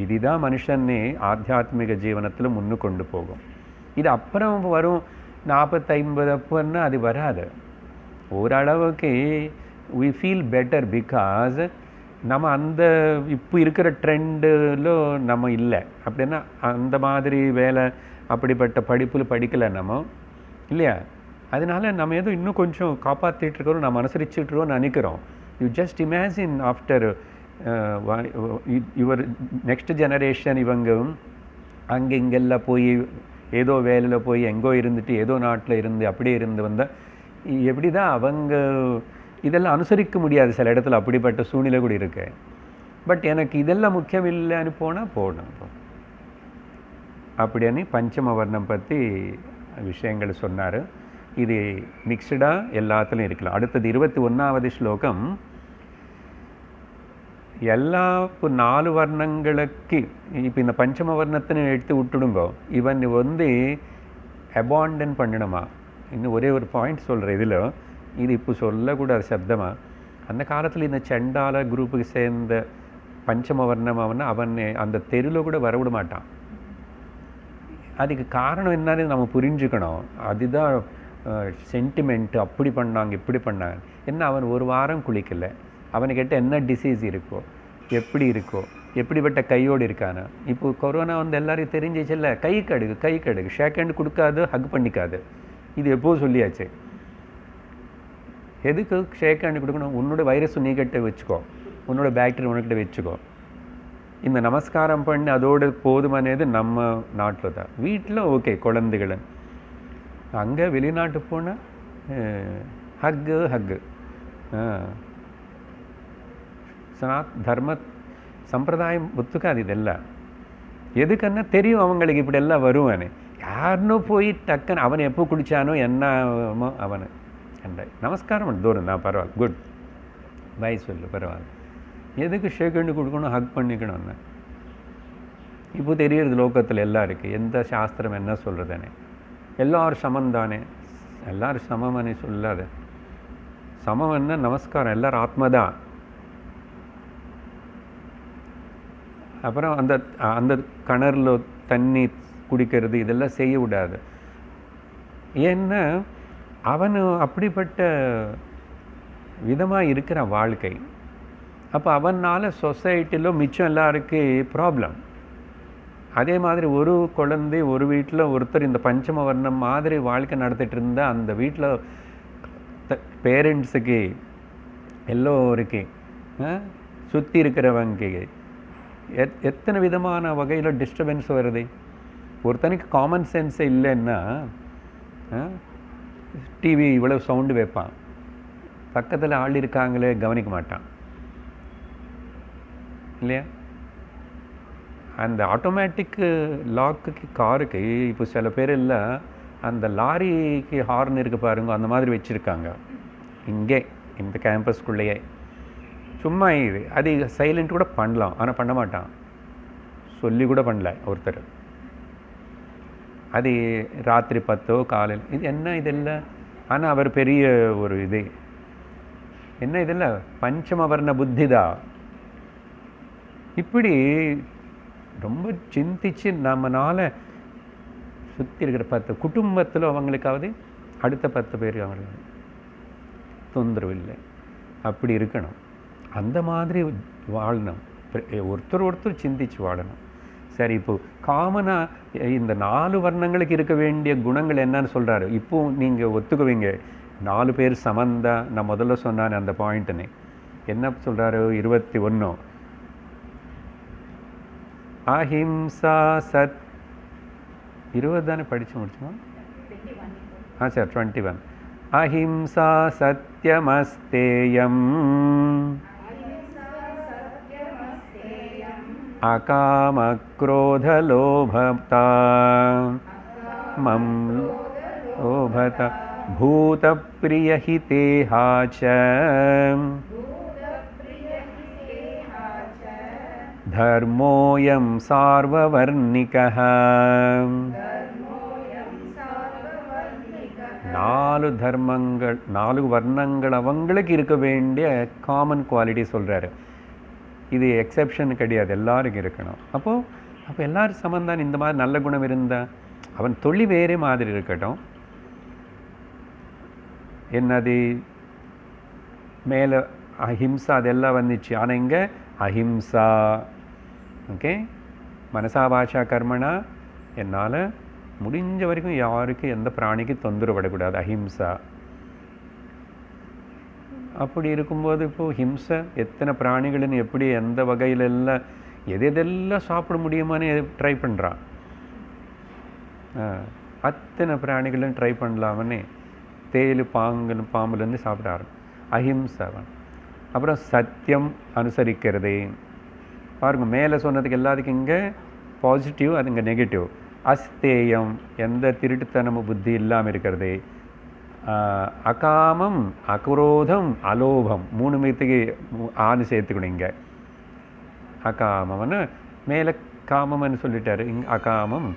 இதுதான் மனுஷனே ஆத்தியாத்மிக ஜீவனத்தில் முன்னு கொண்டு போகும். இது அப்புறம் வரும் 40-50 அப்போன்னா அது வராது. ஓரளவுக்கு we feel better because நம்ம அந்த இப்போ இருக்கிற ட்ரெண்டில் நம்ம இல்லை. அப்படின்னா அந்த மாதிரி வேலை அப்படிப்பட்ட படிப்பில் படிக்கலை நம்ம இல்லையா. அதனால நம்ம ஏதோ இன்னும் கொஞ்சம் காப்பாற்றிட்டு இருக்கிறோம், நம்ம அனுசரிச்சுட்ருக்கோம்னு நினைக்கிறோம். You just imagine after your next generation இவங்க அங்கே இங்கெல்லாம் போய் ஏதோ வேலையில் போய் எங்கோ இருந்துட்டு ஏதோ நாட்டில் இருந்து அப்படியே இருந்து வந்தால் எப்படி தான் அவங்க இதெல்லாம் அனுசரிக்க முடியாது. சில இடத்துல அப்படிப்பட்ட சூழ்நிலை கூட இருக்கு. பட் எனக்கு இதெல்லாம் முக்கியம் இல்லைன்னு போனால் போகணும். அப்படின்னு பஞ்சம வர்ணம் பற்றி விஷயங்கள் சொன்னார். இது மிக்சடாக எல்லாத்துலேயும் இருக்கலாம். அடுத்தது 21வது ஸ்லோகம். எல்லா இப்போ 4 வர்ணங்களுக்கு இப்போ இந்த பஞ்சம வர்ணத்தினை எடுத்து விட்டுடுங்கோ, இவன் அபாண்டன் பண்ணணுமா. இன்னும் ஒரே ஒரு பாயிண்ட் சொல்கிறேன் இதில், இது இப்போ சொல்லக்கூடாது சப்தமாக. அந்த காலத்தில் இந்த சண்டால குரூப்புக்கு சேர்ந்த பஞ்சம வர்ணம் அவன் அந்த தெருவில் கூட வரவிட மாட்டான். அதுக்கு காரணம் என்னன்னு நம்ம புரிஞ்சுக்கணும். அதுதான் சென்டிமெண்ட்டு. அப்படி பண்ணாங்க இப்படி பண்ணாங்க. என்ன அவன் ஒரு வாரம் குளிக்கலை, அவனுக்கிட்ட என்ன டிசீஸ் இருக்கோ, எப்படி இருக்கோ, எப்படிப்பட்ட கையோடு இருக்கானா. இப்போ கொரோனா எல்லாரையும் தெரிஞ்சிச்சுல்ல, கை கடுகு ஷேக் ஹேண்ட் கொடுக்காது, ஹக் பண்ணிக்காது. இது எப்போது சொல்லியாச்சு. எதுக்கு ஷேக் ஹேண்ட் கொடுக்கணும்? உன்னோட வைரஸ் நீக்கிட்ட வச்சுக்கோ, உன்னோட பேக்டீரியா உனக்கிட்ட வச்சுக்கோ. இந்த நமஸ்காரம் பண்ணி அதோடு போதுமானது நம்ம நாட்டில் தான். வீட்டில் ஓகே குழந்தைகள். அங்கே வெளிநாட்டு போனால் ஹக்கு தர்ம சம்பிரதாயம் ஒத்துக்காது இதெல்லாம். எதுக்குன்னா தெரியும் அவங்களுக்கு இப்படி எல்லாம் வருவானு. யாருன்னு போய் டக்குன்னு அவனை எப்போ குடித்தானோ என்னமோ அவனு நமஸ்காரம் பண்ண தூரம் தான், பரவாயில்ல, குட் பை சொல்லு, பரவாயில்ல. எதுக்கு ஷேக் ஹேண்டு கொடுக்கணும், ஹக் பண்ணிக்கணும்னு இப்போ தெரியுறது லோகத்தில் எல்லாம் இருக்குது. எந்த சாஸ்திரம் என்ன சொல்கிறதுனே. எல்லோரும் சமந்தானே, எல்லோரும் சமமனே சொல்லாத. சமம் என்ன நமஸ்காரம், எல்லோரும் ஆத்மதான். அப்புறம் அந்த அந்த கிணறுல தண்ணி குடிக்கிறது இதெல்லாம் செய்ய விடாது. ஏன்னா அவனு அப்படிப்பட்ட விதமாக இருக்கிற வாழ்க்கை. அப்போ அவனால் சொசைட்டியில் மிச்சம் எல்லாருக்கு ப்ராப்ளம். அதே மாதிரி ஒரு குழந்தை ஒரு வீட்டில் ஒருத்தர் இந்த பஞ்சம வர்ணம் மாதிரி வாழ்க்கை நடத்திட்டு இருந்தால் அந்த வீட்டில் பேரண்ட்ஸுக்கு எல்லோருக்கு சுற்றி இருக்கிறவங்க எத்தனை விதமான வகையில் டிஸ்டர்பன்ஸ் வருது. ஒருத்தனுக்கு காமன் சென்ஸ் இல்லைன்னா டிவி இவ்வளோ சவுண்டு வைப்பான், பக்கத்தில் ஆள் இருக்காங்களே கவனிக்க மாட்டான் இல்லையா. அந்த ஆட்டோமேட்டிக்கு லாக்குக்கு காருக்கு இப்போ சில பேர் இல்லை அந்த லாரிக்கு ஹார்ன் இருக்கு பாருங்க, அந்த மாதிரி வச்சுருக்காங்க இங்கே இந்த கேம்பஸ்குள்ளேயே. சும்மா இது அது சைலண்ட் கூட பண்ணலாம், ஆனால் பண்ண மாட்டான், சொல்லி கூட பண்ணல ஒருத்தர். அது ராத்திரி 10 காலையில் இது என்ன இதெல்லாம். ஆனால் அவர் பெரிய ஒரு இது என்ன இதெல்லாம் பஞ்சமவர்ண புத்தி தான். இப்படி ரொம்ப சிந்திச்சு நம்மனால சுற்றி இருக்கிற 10 குடும்பத்தில் அவங்களுக்காவது அடுத்த 10 பேர் அவங்களுக்கு தொந்தரவு இல்லை. அப்படி இருக்கணும், அந்த மாதிரி வாழணும், ஒருத்தர் சிந்திச்சு வாழணும். சரி, இப்போது காமனாக இந்த 4 வர்ணங்களுக்கு இருக்க வேண்டிய குணங்கள் என்னன்னு சொல்கிறாரு. இப்போது நீங்கள் ஒத்துக்குவீங்க 4 பேர் சமந்தா. நான் முதல்ல சொன்னான் அந்த பாயிண்ட்டுன்னு. என்ன சொல்கிறாரு 21 அஹிம்சா சத் 20 தானே படித்து முடிச்சோம். சரி 21 அஹிம்சா சத்யமஸ்தேயம் அகாமக்ரோதலோபதா மம் லோபத பூதப்ரியஹிதேஹாச்ச धर्मोऽयं सार्ववर्णिकः நாலு தர்மங்கள் நாலு வர்ணங்கள் அவங்களுக்கு இருக்க வேண்டிய காமன் குவாலிட்டி சொல்கிறாரு. இது எக்ஸெப்ஷன் கிடையாது, எல்லாருக்கும் இருக்கணும். அப்போ எல்லாரும் சமந்தான். இந்த மாதிரி நல்ல குணம் இருந்தால் அவன் தொழில் வேறே மாதிரி இருக்கட்டும். என்னது மேலே அஹிம்சா அதெல்லாம் வந்துச்சு. ஆனால் இங்கே அஹிம்சா, ஓகே, மனசா பாஷா கர்மனா என்னால் முடிஞ்ச வரைக்கும் யாருக்கு எந்த பிராணிக்கு தொந்தரவு படக்கூடாது, அஹிம்சா. அப்படி இருக்கும்போது இப்போது ஹிம்சை எத்தனை பிராணிகள்னு எப்படி எந்த வகையிலெல்லாம் எதெல்லாம் சாப்பிட முடியுமான்னு ட்ரை பண்ணுறான். அத்தனை பிராணிகளும் ட்ரை பண்ணலாமன்னு தேல் பாம்புலேருந்து சாப்பிடாரு. அஹிம்சவன். அப்புறம் சத்தியம் அனுசரிக்கிறது. பாருங்கள், மேலே சொன்னதுக்கு எல்லாத்துக்கும் இங்கே பாசிட்டிவ், அது இங்கே நெகட்டிவ். அஸ்தேயம், எந்த திருட்டுத்தனமும் புத்தி இல்லாமல் இருக்கிறது. அகாமம், அக்ரோதம், அலோபம், 3 மீத்துக்கு ஆணு சேர்த்துக்கணும். இங்கே அகாமம்னு மேலே காமம்னு சொல்லிட்டாரு. இங்கே அகாமம்,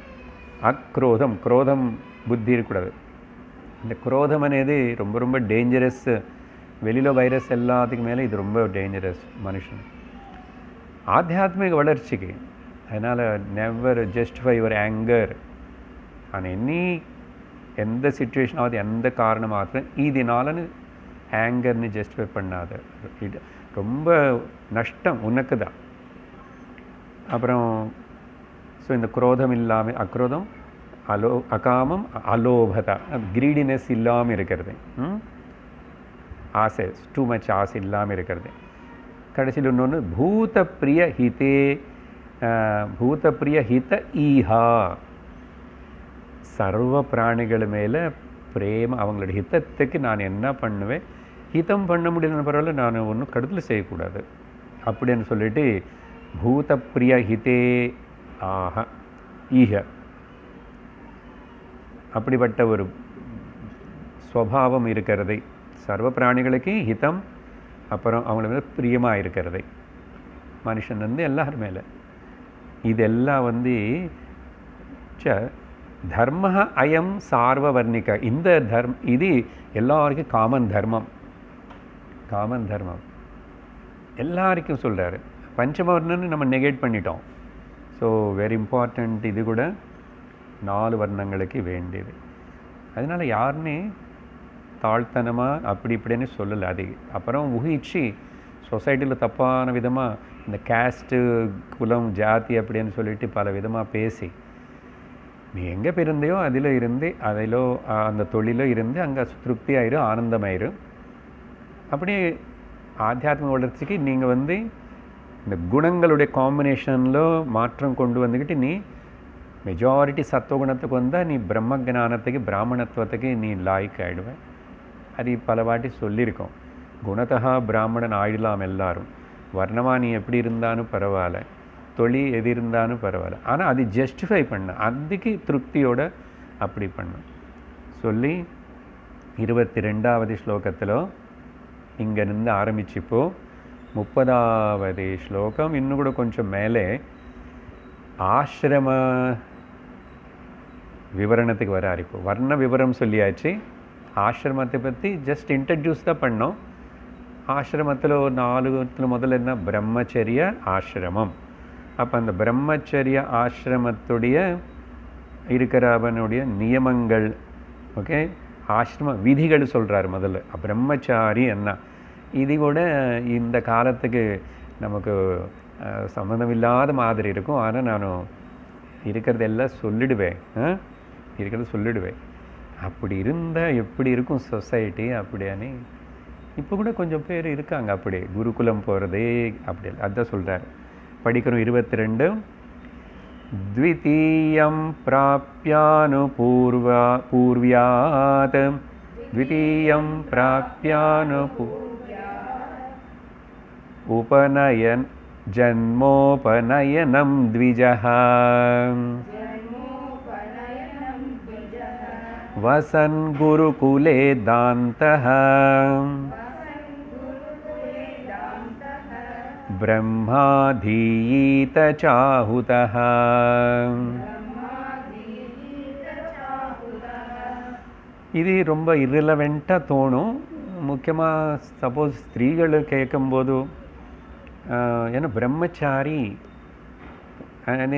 அக்ரோதம், குரோதம் புத்தி இருக்கக்கூடாது. இந்த குரோதம் అనేది ரொம்ப ரொம்ப டேஞ்சரஸ். வெளியில் வைரஸ் எல்லாத்துக்கும் மேலே இது ரொம்ப டேஞ்சரஸ் மனுஷன் ஆத்தியாத்மிக வளர்ச்சிக்கு. அதனால் never justify your anchor on எந்த சிச்சுவேஷனாவது, எந்த காரணம் மாத்திரம் இதனாலன்னு ஆங்கர்னு ஜஸ்டிஃபை பண்ணாது. இது ரொம்ப நஷ்டம் உனக்கு தான். அப்புறம் ஸோ இந்த குரோதம் இல்லாமல், அக்ரோதம், அகாமம், அலோபதா, கிரீடினஸ் இல்லாமல் இருக்கிறது. ஆசை, டூ மச் ஆசை இல்லாமல் இருக்கிறது. கடைசியில் இன்னொன்று பூதப்பிரிய ஹிதே, பூதப்பிரிய ஹித ஈஹா, சர்வ பிராணிகள் மேலே பிரேம, அவங்களோட ஹிதத்துக்கு நான் என்ன பண்ணுவேன், ஹிதம் பண்ண முடியலன்னு பரவாயில்ல, நான் ஒன்றும் கடுதல் செய்யக்கூடாது அப்படின்னு சொல்லிட்டு பூதப்பிரிய ஹிதே ஆஹ ஈஹ, அப்படிப்பட்ட ஒரு ஸ்வபாவம் இருக்கிறது. சர்வ பிராணிகளுக்கு ஹிதம், அப்புறம் அவங்கள மேலே பிரியமாக இருக்கிறது. மனுஷன் எல்லாரும் மேலே இதெல்லாம் தர்ம அயம் சார்வவர்ணிக. இந்த இது எல்லாருக்கும் காமன் தர்மம். காமன் தர்மம் எல்லாருக்கும் சொல்கிறாரு. பஞ்சமவர்ணன்னு நம்ம நெகேட் பண்ணிட்டோம். So very important. இது கூட 4 வர்ணங்களுக்கு வேண்டியது. அதனால் யாருன்னே தாழ்த்தனமாக அப்படி இப்படின்னு சொல்லலை. அது அப்புறம் ஊகிச்சு சொசைட்டியில் தப்பான விதமாக இந்த கேஸ்ட்டு, குலம், ஜாதி அப்படின்னு சொல்லிட்டு பல விதமாக பேசி, நீ எங்கே பிறந்தையோ அதில் இருந்து, அதிலோ அந்த தொழிலோ இருந்து அங்கே திருப்தி ஆயிரும், ஆனந்தமாயிரும். அப்படியே ஆத்தியாத்மிக வளர்ச்சிக்கு நீங்கள் இந்த குணங்களுடைய காம்பினேஷனில் மாற்றம் கொண்டு வந்துக்கிட்டு நீ மெஜாரிட்டி சத்துவகுணத்துக்கு வந்தால் நீ பிரம்ம ஜானத்துக்கு, பிராமணத்துவத்துக்கு நீ லாய்க்கு ஆகிடுவேன். அது பல வாட்டி சொல்லியிருக்கோம். குணத்தகா பிராமணன் ஆயிடலாம் எல்லாரும். வர்ணமாக நீ எப்படி இருந்தாலும் பரவாயில்ல, தொழில் எது இருந்தாலும் பரவாயில்ல. ஆனால் அது ஜஸ்டிஃபை பண்ண, அதுக்கு திருப்தியோடு அப்படி பண்ணும் சொல்லி 22வது ஸ்லோகத்தில் இங்கேருந்து ஆரம்பிச்சுப்போ 30வது ஸ்லோகம் இன்னும் கூட கொஞ்சம் மேலே ஆசிரம விவரணத்துக்கு வராரு. இப்போ வர்ண விவரம் சொல்லியாச்சு. ஆசிரமத்தை பற்றி ஜஸ்ட் இன்ட்ரடியூஸ் தான் பண்ணோம். ஆசிரமத்தில் ஒரு 4 முதல்ல என்ன, பிரம்மச்சரிய ஆசிரமம். அப்போ அந்த பிரம்மச்சரிய ஆசிரமத்துடைய இருக்கிற அவனுடைய நியமங்கள், ஓகே, ஆசிரம விதிகள் சொல்கிறார் முதல்ல. பிரம்மச்சாரி என்ன, இது கூட இந்த காலத்துக்கு நமக்கு சம்மந்தமில்லாத மாதிரி இருக்கும். ஆனால் நான் இருக்கிறதெல்லாம் சொல்லிடுவேன், சொல்லிடுவேன். அப்படி இருந்தால் எப்படி இருக்கும் சொசைட்டி அப்படின்னு. இப்போ கூட கொஞ்சம் பேர் இருக்காங்க அப்படி, குருகுலம் போகிறது அப்படி. அதுதான் சொல்கிறார். படிக்கிறோம் 22. த்விதீயம் பிராப்யானுபூர்வ்யாத், த்விதீயம் உபநயன் ஜன்மோபநயனம் த்விஜஹ வசன் குருகுலே தாந்தஹ ब्रह्माधीत चाहुतः. இது ரொம்ப irrelevant-ஆக தோணும். முக்கியமாக சப்போஸ் ஸ்திரீகள் கேட்கும்போது ஏன்னா பிரம்மச்சாரி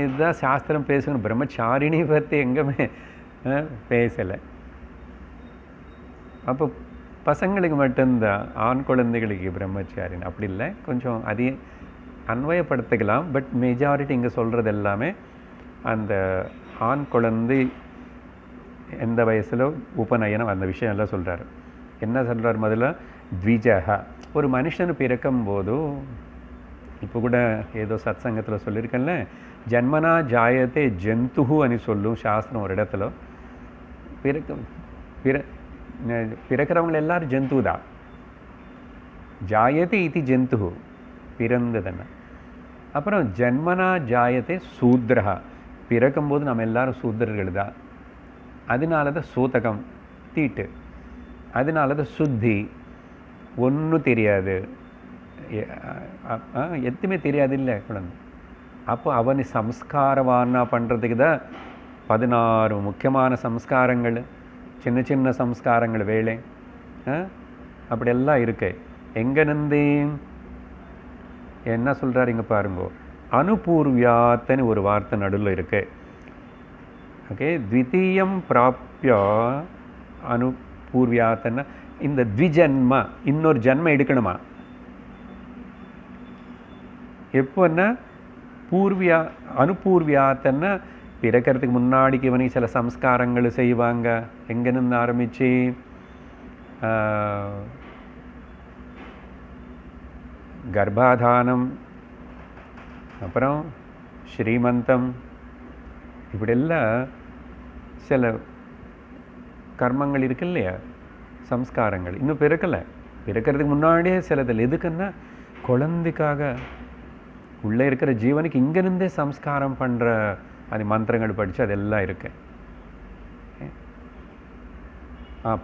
இதுதான் சாஸ்திரம் பேசணும். பிரம்மச்சாரிணி பற்றி எங்கேயுமே பேசலை. அப்போ பசங்களுக்கு மட்டும்தான், ஆண் குழந்தைகளுக்கு பிரம்மச்சாரின்னு அப்படி இல்லை. கொஞ்சம் அதையும் அன்வயப்படுத்திக்கலாம். பட் மெஜாரிட்டி இங்கே சொல்கிறது எல்லாமே அந்த ஆண் குழந்தை எந்த வயசில் உபநயனம் அந்த விஷயம் எல்லாம் சொல்கிறார். என்ன சொல்கிறார்? முதல்ல த்விஜஹா, ஒரு மனுஷன் பிறக்கும் போது, இப்போ கூட ஏதோ சத் சங்கத்தில் சொல்லியிருக்கேன்ல, ஜன்மனா ஜாயத்தே ஜந்துஹு అని சொல்லும் சாஸ்திரம் ஒரு இடத்துல. பிறக்கிறவங்க எல்லாரும் ஜந்து தான். ஜாயத்தே இது ஜந்துஹு, பிறந்ததுன்னு. அப்புறம் ஜன்மனா ஜாயத்தே சூத்ரஹா, பிறக்கும்போது நம்ம எல்லாரும் சூத்திரர்கள் தான். அதனால தான் சூதகம், தீட்டு. அதனால தான் சுத்தி, ஒன்றும் தெரியாது, எதுவுமே தெரியாது இல்லை குழந்தை. அப்போ அவனை சம்ஸ்காரவானா பண்ணுறதுக்கு தான் 16 முக்கியமான சம்ஸ்காரங்கள், சின்ன சின்ன சம்ஸ்காரங்கள் வேலை அப்படியெல்லாம் இருக்கு. எங்கேருந்து என்ன சொல்கிறார் இங்கே பாருங்கோ, அனுபூர்வியாத்தன்னு ஒரு வார்த்தை நடுவில் இருக்கு. ஓகே, த்விதீயம் பிராப்ய அனுபூர்வியாத்தன்னா இந்த த்விஜன்ம, இன்னொரு ஜன்மம் எடுக்கணுமா? எப்போன்னா பூர்வியா அனுபூர்வியாத்தன்னா பிறக்கிறதுக்கு முன்னாடிக்கு இவனுக்கு சில சம்ஸ்காரங்கள் செய்வாங்க. எங்கேருந்து ஆரம்பித்து கர்ப்பாதானம், அப்புறம் ஸ்ரீமந்தம், இப்படியெல்லாம் சில கர்மங்கள் இருக்கு இல்லையா, சம்ஸ்காரங்கள். இன்னும் பிறக்கலை, பிறக்கிறதுக்கு முன்னாடியே சிலதில். எதுக்குன்னா குழந்தைக்காக, உள்ளே இருக்கிற ஜீவனுக்கு இங்கேருந்தே சம்ஸ்காரம் பண்ணுற அது மந்திரங்கள் படித்து அதெல்லாம் இருக்கு.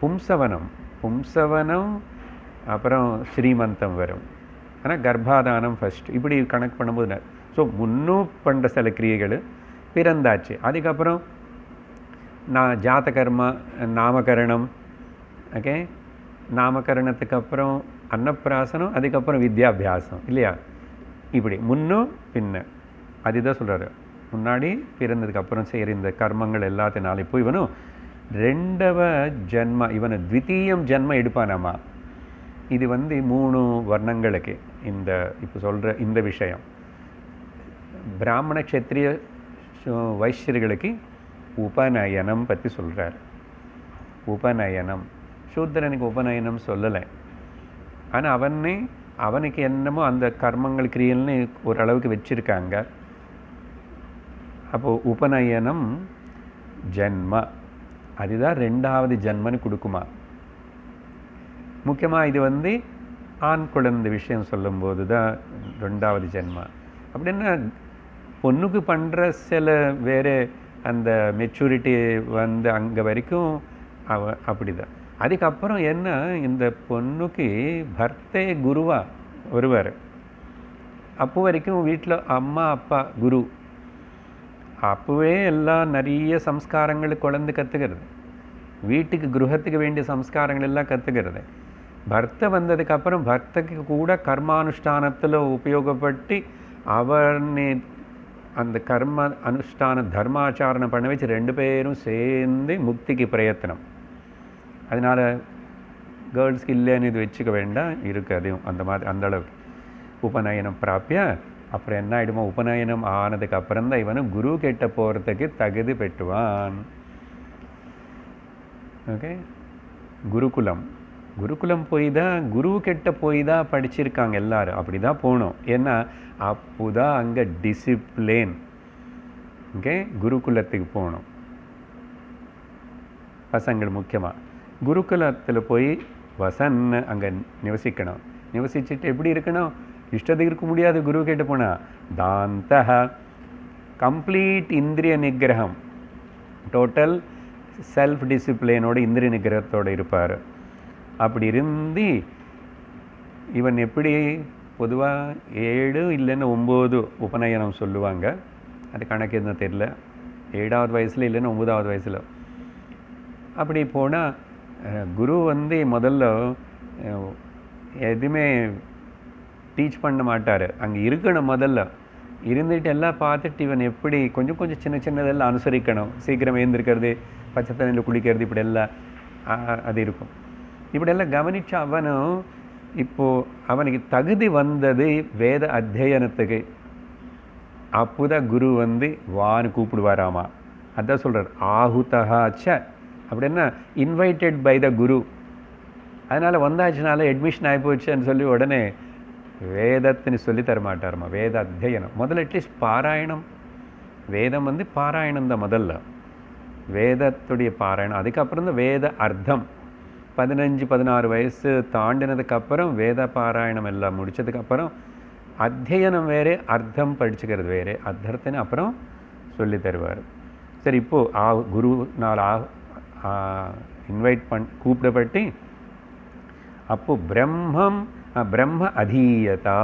பும்சவனம், பும்சவனம் அப்புறம் ஸ்ரீமந்தம் வரும். ஆனால் கர்ப்பாதானம் ஃபஸ்ட். இப்படி கணக்கு பண்ணும்போது ஸோ முன்னும் பண்ணுற சில கிரியைகள் பிறந்தாச்சு. அதுக்கப்புறம் ஜாதகர்மா, நாமகரணம். ஓகே, நாமகரணத்துக்கு அப்புறம் அன்னப்பிராசனம், அதுக்கப்புறம் வித்யாபியாசம் இல்லையா? இப்படி முன்னும் பின்ன. அதுதான் சொல்கிறாரு, முன்னாடி பிறந்ததுக்கப்புறம் செய்கிற இந்த கர்மங்கள் எல்லாத்தினால இப்போ இவனும் 2వ ஜன்ம, இவனு த்விதீயம் ஜன்ம எடுப்பானாமா. இது 3 வர்ணங்களுக்கு இந்த இப்போ சொல்கிற இந்த விஷயம். பிராமண க்ஷத்ரிய வைஷ்யர்களுக்கு உபநயனம் பற்றி சொல்கிறார். உபநயனம், சூத்திரனுக்கு உபநயனம் சொல்லலை. ஆனால் அவனுக்கு என்னமோ அந்த கர்மங்கள் கிரியல்னு ஓரளவுக்கு வச்சுருக்காங்க. அப்போது உபநயனம் ஜன்ம, அதுதான் 2வது ஜன்மன்னு கொடுக்குமா. முக்கியமாக இது ஆண் குழந்தை விஷயம் சொல்லும்போது தான் 2வது ஜென்மா. அப்படின்னா பொண்ணுக்கு பண்ணுற சில வேறு அந்த மெச்சூரிட்டி அங்கே வரைக்கும் அப்படி தான். அதுக்கப்புறம் என்ன, இந்த பொண்ணுக்கு பர்த்தே குருவா வருவார். அப்போ வரைக்கும் வீட்டில் அம்மா அப்பா குரு. அப்போவே எல்லாம் நிறைய சம்ஸ்காரங்கள் குழந்தை கற்றுக்கிறது. வீட்டுக்கு கிரகத்துக்கு வேண்டிய சம்ஸ்காரங்கள் எல்லாம் கற்றுக்கிறது. பர்த்த வந்ததுக்கப்புறம் பர்த்தக்கு கூட கர்மானுஷ்டானத்தில் உபயோகப்பட்டு அவனை அந்த கர்ம அனுஷ்டான தர்மாச்சாரணம் பண்ண வச்சு 2 பேரும் சேர்ந்து முக்திக்கு பிரயத்தனம். அதனால் கேர்ள்ஸ்க்கு இல்லைன்னு இது வச்சுக்க வேண்டாம், இருக்குது அதையும் அந்த மாதிரி அந்த அளவுக்கு. உபநயனம் பிராப்பிய அப்புறம் என்ன ஆகிடுமோ, உபநயனம் ஆனதுக்கு அப்புறம் தான் இவனும் குரு கிட்ட போகிறதுக்கு தகுதி பெற்றுவான். ஓகே, குருகுலம், குருகுலம் போய் தான், குரு கிட்ட போய் தான் படிச்சிருக்காங்க எல்லாரும். அப்படி தான் போகணும். ஏன்னா அப்போ தான் அங்கே டிசிப்ளின். ஓகே, குருகுலத்துக்கு போகணும் பசங்கள். முக்கியமாக குருகுலத்தில் போய் வசன் அங்கே நிவசிக்கணும். நிவசிச்சுட்டு எப்படி இருக்கணும், இஷ்டத்துக்கு இருக்க முடியாது குரு கிட்ட போனால். தாந்தஹ, கம்ப்ளீட் இந்திரிய நிகிரகம், டோட்டல் செல்ஃப் டிசிப்ளினோட இந்திரிய நிகிரகத்தோடு இருப்பார். அப்படி இருந்து இவன் எப்படி பொதுவாக 7 இல்லைன்னா 9 உபநயனம் சொல்லுவாங்க. அது கணக்கு எதுவும் தெரியல. 7வது வயசில் இல்லைன்னா 9வது வயசில். அப்படி போனால் குரு வந்து முதல்ல எதுவுமே டீச் பண்ண மாட்டார். அங்கே இருக்கணும், முதல்ல இருந்துட்டு எல்லாம் பார்த்துட்டு இவன் எப்படி கொஞ்சம் கொஞ்சம் சின்ன சின்னதெல்லாம் அனுசரிக்கணும். சீக்கிரம் எழுந்திருக்கிறது, பச்சை தண்ணியில் குளிக்கிறது, இப்படி எல்லாம் அது இருக்கும். இப்படியெல்லாம் கவனித்து அவனும் இப்போது அவனுக்கு தகுதி வந்தது வேத அத்தியனத்துக்கு. அப்போதான் குரு வந்து வான்னு கூப்பிடுவாராமா. அதான் சொல்கிறார், ஆஹுதஹாச்ச அப்படின்னா இன்வைட்டட் பை த குரு. அதனால் வந்தாச்சுனால அட்மிஷன் ஆகிப்போச்சுன்னு சொல்லி உடனே வேதத்தின்னு சொல்லி தரமாட்டாருமா. வேத அத்தியனம் முதல்ல அட்லீஸ்ட் பாராயணம். வேதம் வந்து பாராயணம் தான் முதல்ல, வேதத்துடைய பாராயணம். அதுக்கப்புறம் தான் வேத அர்த்தம். 15-16 வயசு தாண்டினதுக்கப்புறம் வேத பாராயணம் எல்லாம் முடித்ததுக்கப்புறம் அத்தியனம் வேறு, அர்த்தம் படிச்சுக்கிறது வேறு. அர்த்தத்தின்னு அப்புறம் சொல்லி தருவார். சரி, இப்போது குரு நாள் இன்வைட் கூப்பிடப்பட்டு அப்போது பிரம்ம அதீயதா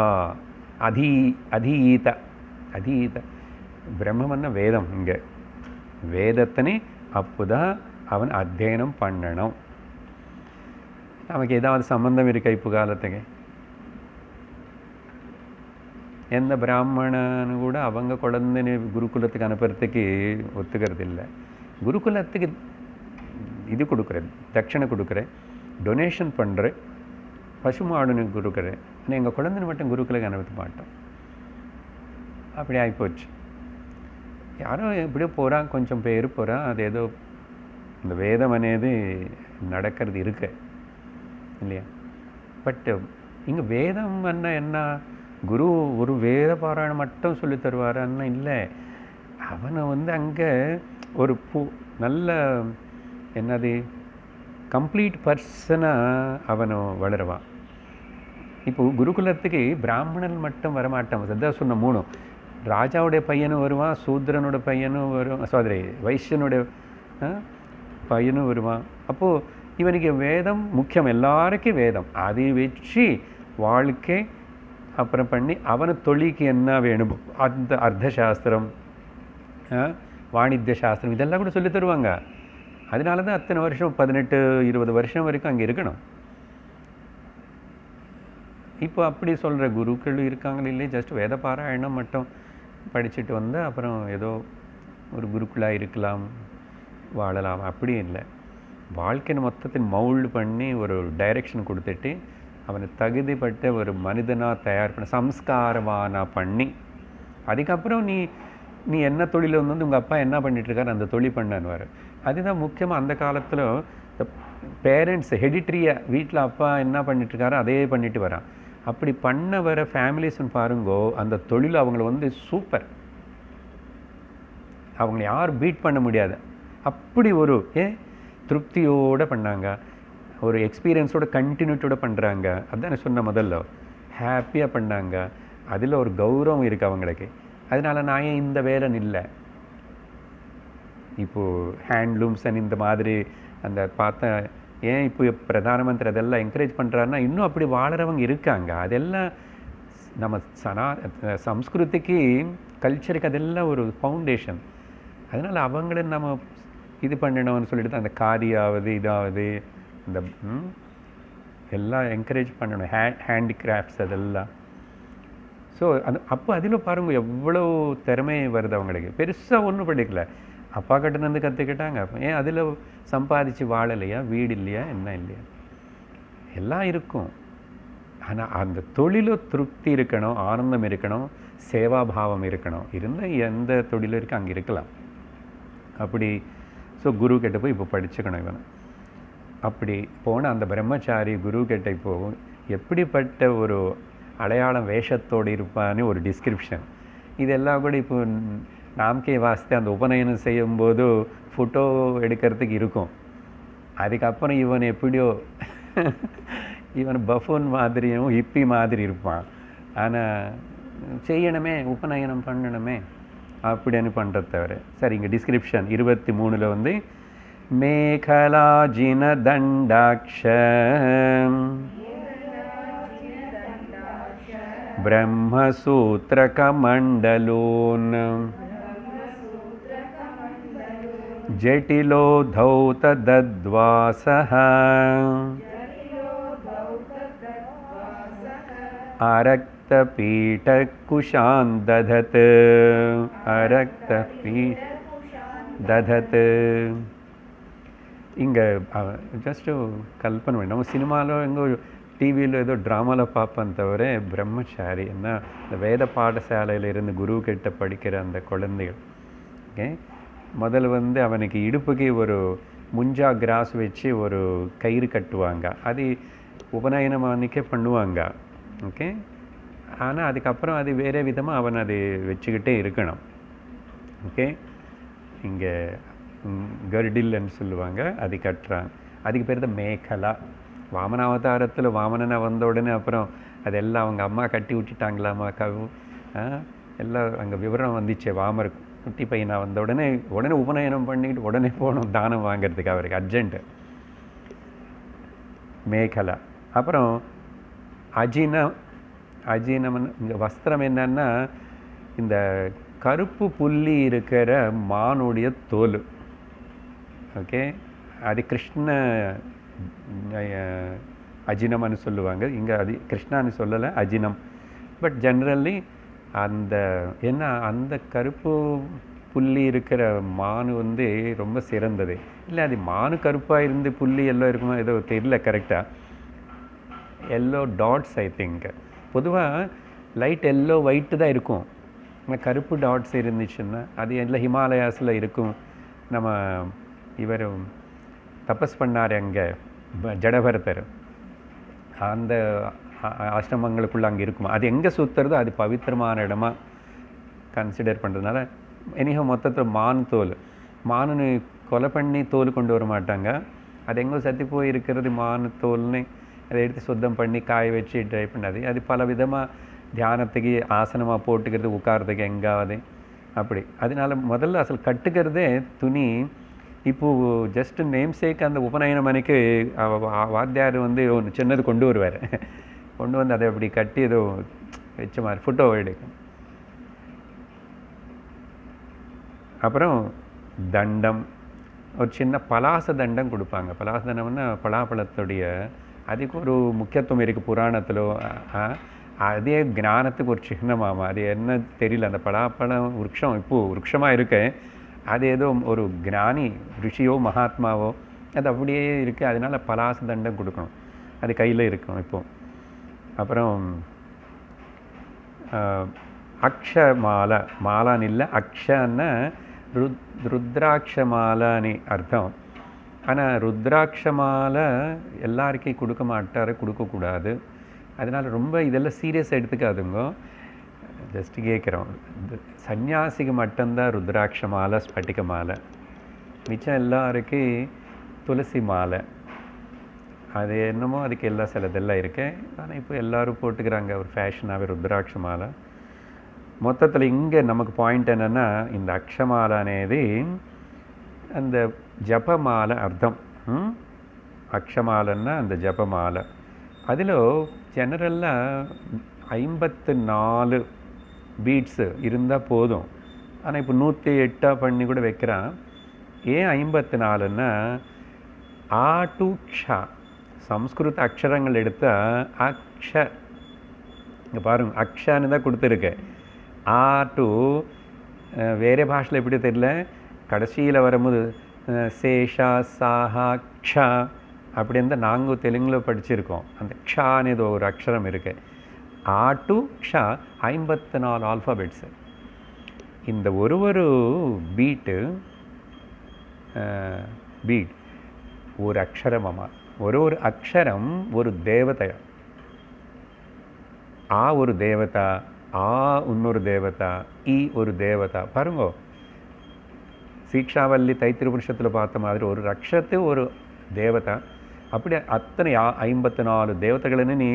அதீத பிரம்மன்னா வேதம். இங்கே வேதத்தினே அப்போதான் அவன் அத்தியனம் பண்ணணும். நமக்கு ஏதாவது சம்பந்தம் இருக்கா இப்போ காலத்துக்கு? எந்த பிராமணனு கூட அவங்க குழந்தைன்னு குருகுலத்துக்கு அனுப்புறதுக்கு ஒத்துக்கிறது இல்லை. குருகுலத்துக்கு இது கொடுக்குறேன், தட்சணை கொடுக்குறேன், டொனேஷன் பண்ணுறேன், பசு மாடுன்னு கொடுக்குறேன். ஆனால் எங்கள் குழந்தைன்னு மட்டும் குருகுலுக்கு அனுப்ப மாட்டோம். அப்படி ஆகிப்போச்சு. யாரோ எப்படியோ போகிறான், கொஞ்சம் பேர் போகிறான். அது ஏதோ இந்த வேதம் అనేది நடக்கிறது இருக்கு இல்லையா? பட் இங்கே வேதம் என்ன குரு ஒரு வேத பாராயணம் மட்டும் சொல்லி தருவாரான்னு இல்லை. அவனை வந்து அங்கே ஒரு நல்ல என்னது கம்ப்ளீட் பர்சனாக அவனை வளருவான். இப்போது குருகுலத்துக்கு பிராமணன் மட்டும் வரமாட்டான். அதான் சொன்ன 3, ராஜாவுடைய பையனும் வருவான், சூத்ரனோட பையனும் வருவான், சோதரி வைஷ்யனுடைய பையனும் வருவான். அப்போது இவனுக்கு வேதம் முக்கியம், எல்லாருக்கும் வேதம். அதை வச்சு வாழ்க்கை அப்புறம் பண்ணி அவனை தொழிலுக்கு என்ன வேணும், அந்த அர்த்தசாஸ்திரம், வாணித்திய சாஸ்திரம் இதெல்லாம் கூட சொல்லி தருவாங்க. அதனால தான் அத்தனை வருஷம் 18-20 வருஷம் வரைக்கும் அங்கே இருக்கணும். இப்போ அப்படி சொல்கிற குருக்கள் இருக்காங்களே இல்லை, ஜஸ்ட் வேத பாராயணம் மட்டும் படிச்சுட்டு வந்து அப்புறம் ஏதோ ஒரு குருக்குளாக இருக்கலாம், வாழலாம், அப்படி இல்லை. வாழ்க்கைன்னு மொத்தத்தில் மவுல்டு பண்ணி ஒரு டைரெக்ஷன் கொடுத்துட்டு அவனை தகுதிப்பட்ட ஒரு மனிதனாக தயார் பண்ண, சம்ஸ்காரவானா பண்ணி, அதுக்கப்புறம் நீ என்ன தொழில் வந்து உங்கள் அப்பா என்ன பண்ணிட்டுருக்காரு அந்த தொழில் பண்ணான்னு. அதுதான் முக்கியமாக அந்த காலத்தில் பேரண்ட்ஸ் ஹெடிட்ரியாக வீட்டில் அப்பா என்ன பண்ணிட்டுருக்காரோ அதே பண்ணிட்டு வரான். அப்படி பண்ண வர ஃபேமிலிஸ்ன்னு பாருங்கோ, அந்த தொழில் அவங்கள வந்து சூப்பர், அவங்கள யாரும் பீட் பண்ண முடியாது. அப்படி ஒரு திருப்தியோடு பண்ணாங்க, ஒரு எக்ஸ்பீரியன்ஸோட கண்டினியூட்டோட பண்ணுறாங்க. அதுதான் சொன்ன முதல்ல ஹாப்பியாக பண்ணாங்க. அதில் ஒரு கௌரவம் இருக்குது அவங்களுக்கு. அதனால் நான் ஏன் இந்த வேலைன்னு இல்லை. இப்போது ஹேண்ட்லூம்ஸ் அண்ட் இந்த மாதிரி அந்த பார்த்தா ஏன் இப்போ பிரதான மந்திரி அதெல்லாம் என்கரேஜ் பண்ணுறாருன்னா இன்னும் அப்படி வாழறவங்க இருக்காங்க. அதெல்லாம் நம்ம சம்ஸ்கிருதிக்கு கல்ச்சருக்கு அதெல்லாம் ஒரு ஃபவுண்டேஷன். அதனால் அவங்கள நம்ம இது பண்ணணும்னு சொல்லிட்டு தான் அந்த காரியாவது இதாவது இந்த எல்லாம் என்கரேஜ் பண்ணணும், ஹேண்டிகிராஃப்ட்ஸ் அதெல்லாம். ஸோ அப்போ அதில் பாருங்கள் எவ்வளோ திறமை வருது அவங்களுக்கு. பெருசாக ஒன்றும் படிக்கல, அப்பா கிட்டேருந்து கற்றுக்கிட்டாங்க. ஏன் அதில் சம்பாதிச்சு வாழலையா, வீடு இல்லையா, என்ன இல்லையா, எல்லாம் இருக்கும். ஆனால் அந்த தொழிலும் திருப்தி இருக்கணும், ஆனந்தம் இருக்கணும், சேவாபாவம் இருக்கணும். இருந்தால் எந்த தொழிலும் இருக்குது அங்கே இருக்கலாம். அப்படி ஸோ குரு கிட்ட போய் இப்போ படிச்சுக்கணும் இவனை. அப்படி போன அந்த பிரம்மச்சாரி குரு கிட்ட இப்போது எப்படிப்பட்ட ஒரு அடையாளம் வேஷத்தோடு இருப்பான்னு ஒரு டிஸ்கிரிப்ஷன். இதெல்லாம் கூட இப்போ நாம்கே வாஸ்தே அந்த உபநயனம் செய்யும்போது ஃபோட்டோ எடுக்கிறதுக்கு இருக்கும். அதுக்கப்புறம் இவன் எப்படியோ இவன் பஃபூன் மாதிரியும் ஹிப்பி மாதிரி இருப்பான். ஆனால் செய்யணுமே, உபநயனம் பண்ணணுமே அப்படின்னு பண்ணுறது தவிர. சரி, இங்கே டிஸ்கிரிப்ஷன் 23 வந்து மேகலாஜின தண்டாக்ஷ ब्रह्मसूत्रकमण्डलोन् जटिलो धौतदद्वासः அரக்தபீடக்குஷான் ததத் ததத். இங்கே ஜஸ்ட்டு கல்பனை பண்ணி நம்ம சினிமாவில் எங்கோ டிவியில் ஏதோ ட்ராமாவில் பார்ப்பேன் தவிர பிரம்மச்சாரி என்ன இந்த வேத பாடசாலையில் இருந்து குரு கிட்ட படிக்கிற அந்த குழந்தைகள் ஓகே முதல்ல அவனுக்கு இடுப்புக்கு ஒரு முஞ்சா கிராஸ் வச்சு ஒரு கயிறு கட்டுவாங்க. அது உபநயனம் அன்றைக்கே பண்ணுவாங்க. ஓகே ஆனால் அதுக்கப்புறம் அது வேறு விதமாக அவன் அது வச்சுக்கிட்டே இருக்கணும். ஓகே இங்கே கர்டில்ன்னு சொல்லுவாங்க, அது கட்டுறான். அதுக்கு பேர் தான் மேகலா. வாமனாவதாரத்தில் வாமனனை வந்த உடனே அப்புறம் அதெல்லாம் அவங்க அம்மா கட்டி விட்டுட்டாங்களாமா எல்லாம் அங்கே விவரம் வந்துச்சு. வாமர் குட்டி பையனா வந்த உடனே உபநயனம் பண்ணிட்டு உடனே போகணும் தானம் வாங்கிறதுக்கு அவருக்கு அர்ஜென்ட்டு. மேகலா. அப்புறம் அஜினம் இங்கே வஸ்திரம் என்னன்னா இந்த கருப்பு புள்ளி இருக்கிற மானுடைய தோல். ஓகே அது கிருஷ்ண அஜினம்னு சொல்லுவாங்க. இங்கே அது கிருஷ்ணான்னு சொல்லலை, அஜினம். பட் ஜென்ரலி அந்த ஏன்னா அந்த கருப்பு புள்ளி இருக்கிற மானு ரொம்ப சிறந்தது. இல்லை அது மானு கருப்பாக இருந்து புள்ளி எல்லோ இருக்குமா ஏதோ தெரியல கரெக்டாக. Yellow dots I think. பொதுவாக லைட் எல்லோ ஒயிட்டு தான் இருக்கும். கருப்பு டாட்ஸ் இருந்துச்சுன்னா அது எல்லாம் ஹிமாலயாஸில் இருக்கும். நம்ம இவர் தபஸ் பண்ணார் அங்கே ஜடபரதர், அந்த ஆசிரமங்களுக்குள்ளே அங்கே இருக்குமா. அது எங்கே சுற்றுறதோ அது பவித்திரமான இடமா கன்சிடர் பண்ணுறதுனால எனிஹோ மொத்தத்தில் மான் தோல். மானுன்னு கொலை பண்ணி தோல் கொண்டு வர மாட்டாங்க. அது எங்கே சத்தி போய் இருக்கிறது மானு தோல்னு அதை எடுத்து சுத்தம் பண்ணி காய வச்சு ட்ரை பண்ணாது. அது பல விதமாக தியானத்துக்கு ஆசனமாக போட்டுக்கிறது, உட்காரத்துக்கு எங்காவது அப்படி. அதனால முதல்ல அசல் கட்டுக்கிறதே துணி. இப்போது ஜஸ்ட்டு நேம் சேக் அந்த உபநயனம் அன்னைக்கு வாத்தியார் ஒன்று சின்னது கொண்டு வருவார். கொண்டு வந்து அதை அப்படி கட்டி ஏதோ வச்ச மாதிரி ஃபோட்டோ எடுக்கும். அப்புறம் தண்டம், ஒரு சின்ன பலாச தண்டம் கொடுப்பாங்க. பலாச தண்டம்னா பலாப்பழத்துடைய அதுக்கு ஒரு முக்கியத்துவம் இருக்குது புராணத்தில். அதே ஞானத்துக்கு ஒரு சின்னமாமா. அது என்ன தெரியல. அந்த பலாப்பழம் விருட்சம் இப்போது விருட்சமாக இருக்கு. அது ஏதோ ஒரு ஞானி ரிஷியோ மகாத்மாவோ அது அப்படியே இருக்குது. அதனால பலாச தண்டம் கொடுக்கணும். அது கையில் இருக்கும் இப்போது. அப்புறம் அக்ஷ மாலை. மாலான்னு இல்லை, அக்ஷன்னா ருத்ராட்ச மாலான்னு அர்த்தம். ஆனால் ருத்ராட்ச மாலை எல்லாருக்கும் கொடுக்க மாட்டார், கொடுக்கக்கூடாது. அதனால் ரொம்ப இதெல்லாம் சீரியஸாக எடுத்துக்காதுங்க. ஜஸ்ட் கேட்குறோம். சன்னியாசிக்கு மட்டும்தான் ருத்ராட்ச மாலை, ஸ்பட்டிக மாலை. மிச்சம் எல்லாருக்கும் துளசி மாலை. அது என்னமோ அதுக்கு எல்லாம் சிலதெல்லாம் இருக்கு. ஆனால் இப்போ எல்லோரும் போட்டுக்கிறாங்க ஒரு ஃபேஷனாகவே ருத்ராட்ச மாலை. மொத்தத்தில் இங்கே நமக்கு பாயிண்ட் என்னென்னா இந்த அக்ஷமாலை అనేది அந்த ஜபமாலை அர்த்தம். அக்ஷமாலைன்னா அந்த ஜபமாலை. அதில் ஜெனரலாக 54 பீட்ஸு இருந்தால் போதும். ஆனால் இப்போ 108 பண்ணி கூட வைக்கிறான். ஏன் 54ன்னா ஆ டு க்ஷா சம்ஸ்கிருத அக்ஷரங்கள் எடுத்தால் அக்ஷ, இங்கே பாருங்க அக்ஷான்னு தான் கொடுத்துருக்கு. ஆ டு வேறு பாஷையில் எப்படி தெரியல, கடைசியில் வரும்போது சேஷா சாஹா க்ஷா அப்படின்னு தான் நாங்கள் தெலுங்கில் படிச்சிருக்கோம். அந்த க்ஷான்னு ஏதோ ஒரு அக்ஷரம் இருக்குது. ஆ டு க்ஷா 54 ஆல்ஃபாபெட்ஸு. இந்த ஒரு பீட்டு பீட் ஒரு அக்ஷரமாமா. ஒரு அக்ஷரம் ஒரு தேவதை. ஆ ஒரு தேவதா, ஆ இன்னொரு தேவதா, ஈ ஒரு தேவதா. பாருங்கோ, சீக்ஷாவல்லி தைத்திருபுருஷத்தில் பார்த்த மாதிரி ஒரு அக்ஷரத்து ஒரு தேவதா. அப்படி அத்தனை 54 தேவதைಗಳನ್ನು நீ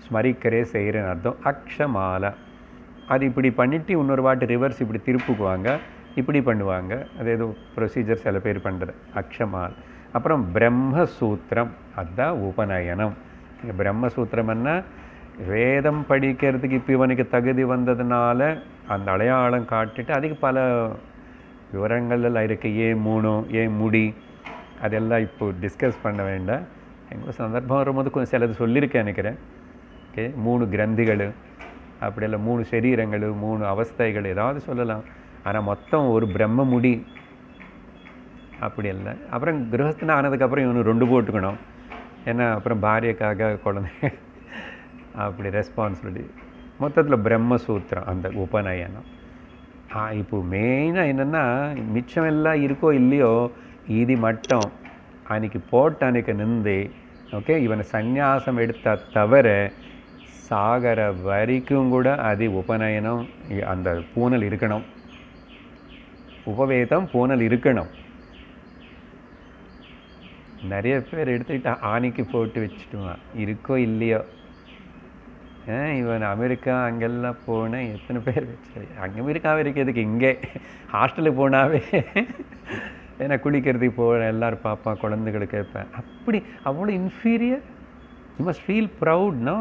ஸ்மரிக்கிறே செய்கிறேன்னு அர்த்தம். அக்ஷமாலை. அது இப்படி பண்ணிவிட்டு இன்னொரு வாட்டி ரிவர்ஸ் இப்படி திருப்புக்குவாங்க, இப்படி பண்ணுவாங்க. அது ஏதோ ப்ரொசீஜர் சில பேர் பண்ணுறது. அக்ஷமாலை. அப்புறம் பிரம்மசூத்திரம், அதுதான் உபநயனம். இங்கே பிரம்மசூத்திரம்னா வேதம் படிக்கிறதுக்கு இப்போ இவனுக்கு தகுதி வந்ததுனால அந்த அடையாளம் காட்டிட்டு அதுக்கு பல விவரங்கள்லாம் இருக்குது. ஏன் மூணும், ஏன் முடி, அதெல்லாம் இப்போ டிஸ்கஸ் பண்ண வேண்டாம். எங்கள் சந்தர்ப்பம் வரும்போது கொஞ்சம் சிலது சொல்லியிருக்கேன் நினைக்கிறேன். ஓகே, 3 கிரந்திகள் அப்படியெல்லாம், 3 சரீரங்கள், 3 அவஸ்தைகள் ஏதாவது சொல்லலாம். ஆனால் மொத்தம் ஒரு பிரம்ம முடி அப்படி இல்லை. அப்புறம் கிரகஸ்தனை ஆனதுக்கப்புறம் இவனு 2 போட்டுக்கணும். ஏன்னா அப்புறம் பாரியக்காக குழந்தை அப்படி ரெஸ்பான்சிபிலிட்டி. மொத்தத்தில் பிரம்மசூத்திரம் அந்த உபநயனம். இப்போ மெயினாக என்னென்னா மிச்சம் எல்லாம் இருக்கோ இல்லையோ இது மட்டும் அன்றைக்கி போட்டு நின்று ஓகே இவனை சந்நியாசம் எடுத்த தவிர சாகர வரைக்கும் கூட அது உபநயனம், அந்த பூனல் இருக்கணும், உபவேதம் பூனல் இருக்கணும். நிறைய பேர் எடுத்துக்கிட்டு ஆணிக்கு போட்டு வச்சுட்டுவான், இருக்கோ இல்லையோ. இவன் அமெரிக்கா அங்கெல்லாம் போனேன், எத்தனை பேர் வச்சாரு. அங்கே அமெரிக்காவே இருக்கிறதுக்கு இங்கே ஹாஸ்டலுக்கு போனாவே ஏன்னா குளிக்கிறதுக்கு போகிறேன், எல்லோரும் பாப்பா, குழந்தைகளுக்கு கேட்பேன். அப்படி அவ்வளோ inferior. You must feel proud. No,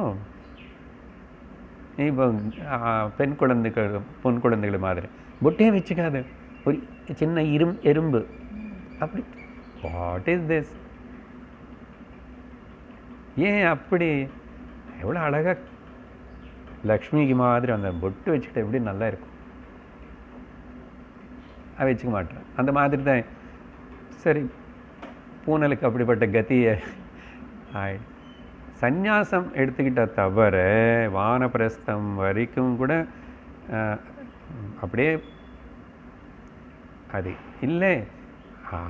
இப்போ பெண் குழந்தைகள் பொன் குழந்தைகள் மாதிரி பொட்டே வச்சுக்காது, ஒரு சின்ன எறும்பு அப்படி. What is this? ஏன் அப்படி? எவ்வளோ அழகாக லக்ஷ்மிக்கு மாதிரி அந்த பொட்டு வச்சுக்கிட்ட எப்படி நல்லா இருக்கும். அதை வச்சுக்க மாட்டேன். அந்த மாதிரி தான். சரி, பூனலுக்கு அப்படிப்பட்ட கதியை சந்நியாசம் எடுத்துக்கிட்ட தவிர வானப்பிரஸ்தம் வரைக்கும் கூட அப்படியே அது இல்லை.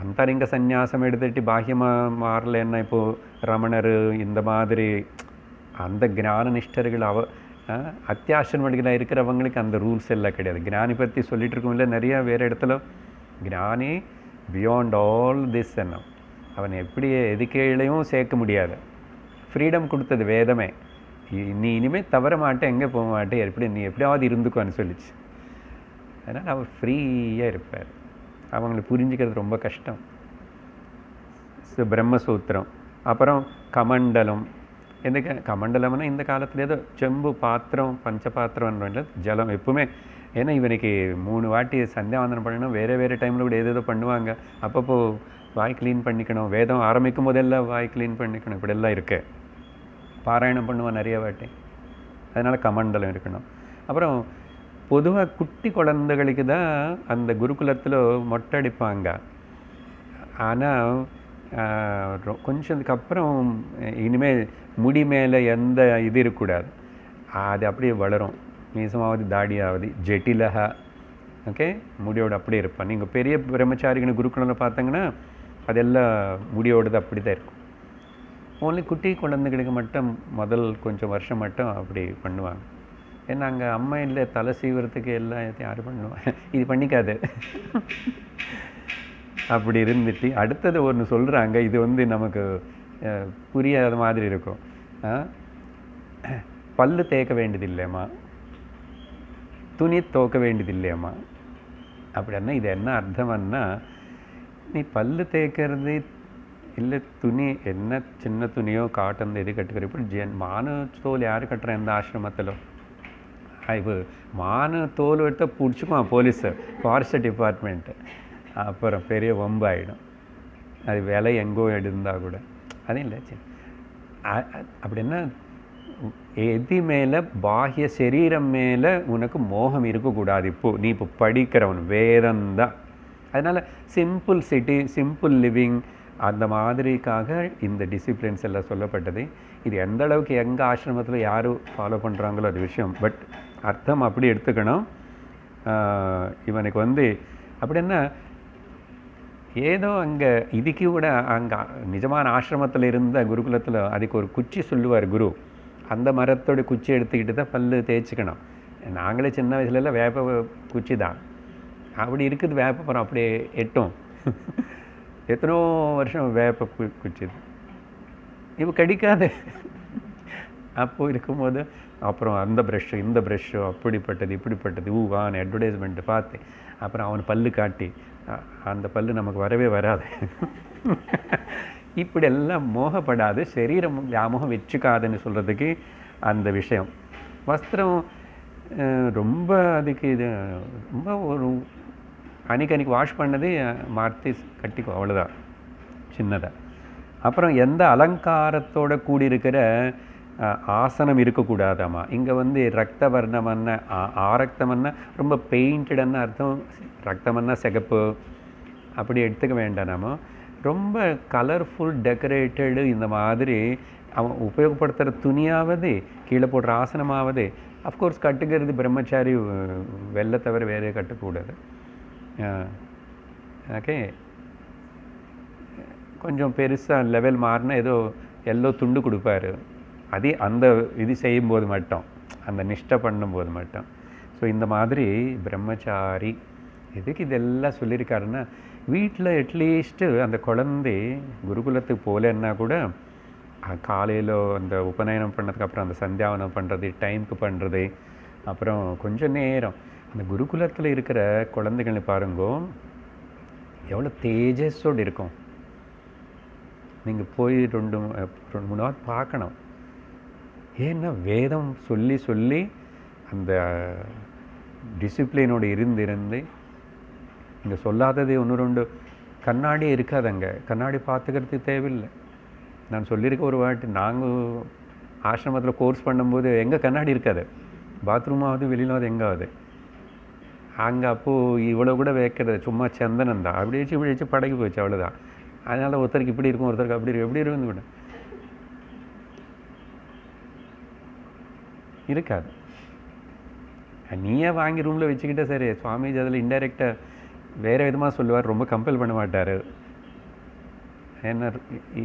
அந்தரிங்க சந்நியாசம் எடுத்துட்டு பாஹ்யமாக மாறலைன்னா இப்போது ரமணர் இந்த மாதிரி அந்த ஞான நிஷ்டர்கள் அத்தியாசன்வழிகளாக இருக்கிறவங்களுக்கு அந்த ரூல்ஸ் எல்லாம் கிடையாது. ஞானி பற்றி சொல்லிட்டு இருக்கோம் இல்லை, நிறையா வேறு இடத்துல ஞானி பியாண்ட் ஆல் திஸ் என்ன அவன் எப்படி எதுக்கையிலையும் சேர்க்க முடியாது. ஃப்ரீடம் கொடுத்தது வேதமே. நீ இனிமேல் தவற மாட்டேன், எங்கே போக மாட்டேன், எப்படி நீ எப்படியாவது இருந்துக்குவான்னு சொல்லிச்சு. அதனால் அவர் ஃப்ரீயாக இருப்பார். அவங்களுக்கு புரிஞ்சுக்கிறது ரொம்ப கஷ்டம். பிரம்மசூத்திரம், அப்புறம் கமண்டலம். எந்த கமண்டலம்னா இந்த காலத்தில் ஏதோ செம்பு பாத்திரம், பஞ்ச பாத்திரம் ஜலம் எப்பவுமே. ஏன்னா இவனுக்கு 3 வாட்டி சந்தியாவந்தனம் பண்ணணும், வேறு வேறு டைமில் கூட ஏதேதோ பண்ணுவாங்க. அப்பப்போ வாய் க்ளீன் பண்ணிக்கணும், வேதம் ஆரம்பிக்கும் போதெல்லாம் வாய் க்ளீன் பண்ணிக்கணும், இப்படியெல்லாம் இருக்கு. பாராயணம் பண்ணுவான் நிறைய வாட்டி, அதனால் கமண்டலம் இருக்கணும். அப்புறம் பொதுவாக குட்டி குழந்தைகளுக்கு தான் அந்த குருகுலத்தில் மொட்டை அடிப்பாங்க. ஆனால் கொஞ்சத்துக்கு அப்புறம் இனிமேல் முடி மேலே எந்த இது இருக்கக்கூடாது, அது அப்படியே வளரும். மீசமாவது தாடியாவது ஜெட்டிலஹா. ஓகே, முடியோடு அப்படியே இருப்பான். நீங்கள் பெரிய பிரம்மச்சாரிகள் குருகுலத்தில் பார்த்தீங்கன்னா அதெல்லாம் முடியோடது அப்படி தான் இருக்கும். ஓன்லி குட்டி குழந்தைகளுக்கு மட்டும் முதல் கொஞ்சம் வருஷம் மட்டும் அப்படி பண்ணுவாங்க. ஏன்னா அங்கே அம்மா இல்லை, தலை சீவுறதுக்கு எல்லாம் யாரும் பண்ணுவாங்க, இது பண்ணிக்காது. அப்படி இருந்துட்டு அடுத்தது ஒன்று சொல்கிறாங்க, இது நமக்கு புரியாத மாதிரி இருக்கும். பல்லு தேய்க்க வேண்டியதில்லையம்மா, துணி துவைக்க வேண்டியதில்லையம்மா. அப்படின்னா இது என்ன அர்த்தம்னா, நீ பல்லு தேய்க்கிறது இல்லை, துணி என்ன சின்ன துணியோ காட்டன் இது கட்டுக்கிற. இப்படி மானு தோல் யார் கட்டுறேன் எந்த ஆசிரமத்தில்? இப்போ மானு தோல் எடுத்தால் பிடிச்சிக்குவான் போலீஸு, ஃபாரஸ்ட் டிபார்ட்மெண்ட்டு. அப்புறம் பெரிய வம்பாயிடும். அது விலை எங்கோ எடுந்தால் கூட அது இல்லை. அப்படின்னா எது மேலே பாஹ்ய சரீரம் மேலே உனக்கு மோகம் இருக்கக்கூடாது. இப்போது நீ இப்போ படிக்கிறவன் வேதந்தான். அதனால் சிம்பிள் சிட்டி, சிம்பிள் லிவிங், அந்த மாதிரிக்காக இந்த டிசிப்ளின்ஸ் எல்லாம் சொல்லப்பட்டது. இது எந்த அளவுக்கு எங்கள் ஆசிரமத்தில் யார் ஃபாலோ பண்ணுறாங்களோ அது விஷயம். பட் அர்த்தம் அப்படி எடுத்துக்கணும். இவனுக்கு அப்படின்னா ஏதோ அங்கே இதுக்கு கூட அங்கே நிஜமான ஆசிரமத்தில் இருந்த குருகுலத்தில் அதுக்கு ஒரு குச்சி சொல்லுவார் குரு. அந்த மரத்தோட குச்சி எடுத்துக்கிட்டு தான் பல்லு தேய்ச்சிக்கணும். நாங்களே சின்ன வயசுலலாம் வேப்ப குச்சி தான் அப்படி இருக்குது. வேப்ப மரம் அப்படியே எட்டும். எத்தனோ வருஷம் வேப்ப குச்சி இப்போ கடிக்காது. அப்போது இருக்கும்போது அப்புறம் அந்த ப்ரெஷ்ஷு இந்த ப்ரெஷ்ஷு அப்படிப்பட்டது இப்படிப்பட்டது ஊவான அட்வர்டைஸ்மெண்ட்டு பார்த்து அப்புறம் அவன் பல்லு காட்டி அந்த பல்லு நமக்கு வரவே வராது. இப்படியெல்லாம் மோகப்படாது, சரீரம் வியாமோகம் வச்சுக்காதுன்னு சொல்கிறதுக்கு அந்த விஷயம். வஸ்திரம் ரொம்ப அதுக்கு இது ரொம்ப ஒரு அன்னைக்கு வாஷ் பண்ணது மாற்றி கட்டிக்கும், அவ்வளோதான், சின்னதாக. அப்புறம் எந்த அலங்காரத்தோட கூடியிருக்கிற ஆசனம் இருக்கக்கூடாதாம்மா. இங்கே வந்து ரத்த வர்ணமன்ன ஆரக்தமன்னா ரொம்ப பெயிண்டடுன்னு அர்த்தம். ரத்தமன்னா சிகப்பு அப்படி எடுத்துக்க வேண்டாம். நம்ம ரொம்ப கலர்ஃபுல் டெக்கரேட்டடு இந்த மாதிரி அவன் உபயோகப்படுத்துகிற துணியாவது கீழே போடுற ஆசனமாவது அஃப்கோர்ஸ் கட்டுக்கிறது பிரம்மச்சாரி வெள்ளை தவிர வேறே கட்டக்கூடாது. ஓகே, கொஞ்சம் பெருசாக லெவல் மாறினா ஏதோ எல்லோ துண்டு கொடுப்பாரு. அதே அந்த இது செய்யும்போது மட்டும், அந்த நிஷ்டை பண்ணும்போது மட்டும். ஸோ இந்த மாதிரி பிரம்மச்சாரி எதுக்கு இதெல்லாம் சொல்லியிருக்காருன்னா, வீட்டில் அட்லீஸ்ட்டு அந்த குழந்தை குருகுலத்துக்கு போகலன்னா கூட காலையில் அந்த உபநயனம் பண்ணதுக்கப்புறம் அந்த சந்தியாவனம் பண்ணுறது, டைமுக்கு பண்ணுறது, அப்புறம் கொஞ்சம் நேரம் அந்த குருகுலத்தில் இருக்கிற குழந்தைகளை பாருங்கோ எவ்வளோ தேஜஸோடு இருக்கும். நீங்கள் போய் ரெண்டு மூணு நாள் பார்க்கணும். ஏன்னா வேதம் சொல்லி சொல்லி அந்த டிசிப்ளினோடு இருந்து இங்கே சொல்லாததே ஒன்று ரெண்டு கண்ணாடியே இருக்காது. அங்கே கண்ணாடி பார்த்துக்கிறதுக்கு தேவையில்லை. நான் சொல்லியிருக்க ஒரு வாட்டி, நாங்கள் ஆசிரமத்தில் கோர்ஸ் பண்ணும்போது எங்கே கண்ணாடி இருக்காது, பாத்ரூமாவது வெளியிலாவது எங்காவது. அங்கே அப்போது இவ்வளோ கூட வைக்கிறது சும்மா சந்தனம் தான், அப்படி வச்சு இப்படி வச்சு படகி போச்சு, அவ்வளோதான். அதனால் ஒருத்தருக்கு இப்படி இருக்கும், ஒருத்தருக்கு அப்படி இருக்கும், எப்படி இருந்து கூட இருக்காது. நீயே வாங்கி ரூமில் வச்சுக்கிட்டே சரி. சுவாமிஜி அதில் இன்டைரக்டாக வேறு விதமாக சொல்லுவார், ரொம்ப கம்பல் பண்ண மாட்டார். ஏன்னா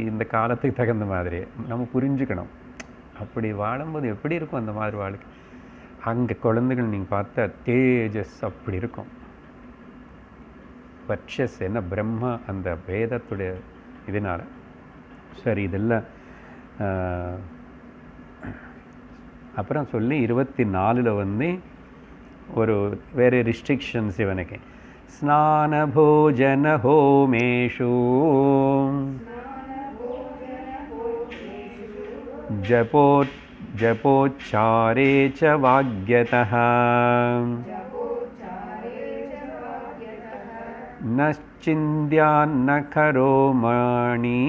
இந்த காலத்துக்கு தகுந்த மாதிரி நம்ம புரிஞ்சுக்கணும். அப்படி வாழும்போது எப்படி இருக்கும் அந்த மாதிரி வாழ்க்கை. அங்கே குழந்தைகள் நீங்கள் பார்த்தா தேஜஸ் அப்படி இருக்கும், வர்ச்சஸ். என்ன பிரம்மா அந்த வேதத்துடைய இதனால். சரி, இதெல்லாம் அப்புறம் சொல்லி 24 வந்து ஒரு வேறு ரிஸ்ட்ரிக்ஷன்ஸ் இவனுக்கு. ஸ்நான போஜன ஹோமேஷு ஜபோச்சாரே ச வாக்யதः நச்சிந்த்யான்ன கரோமாணி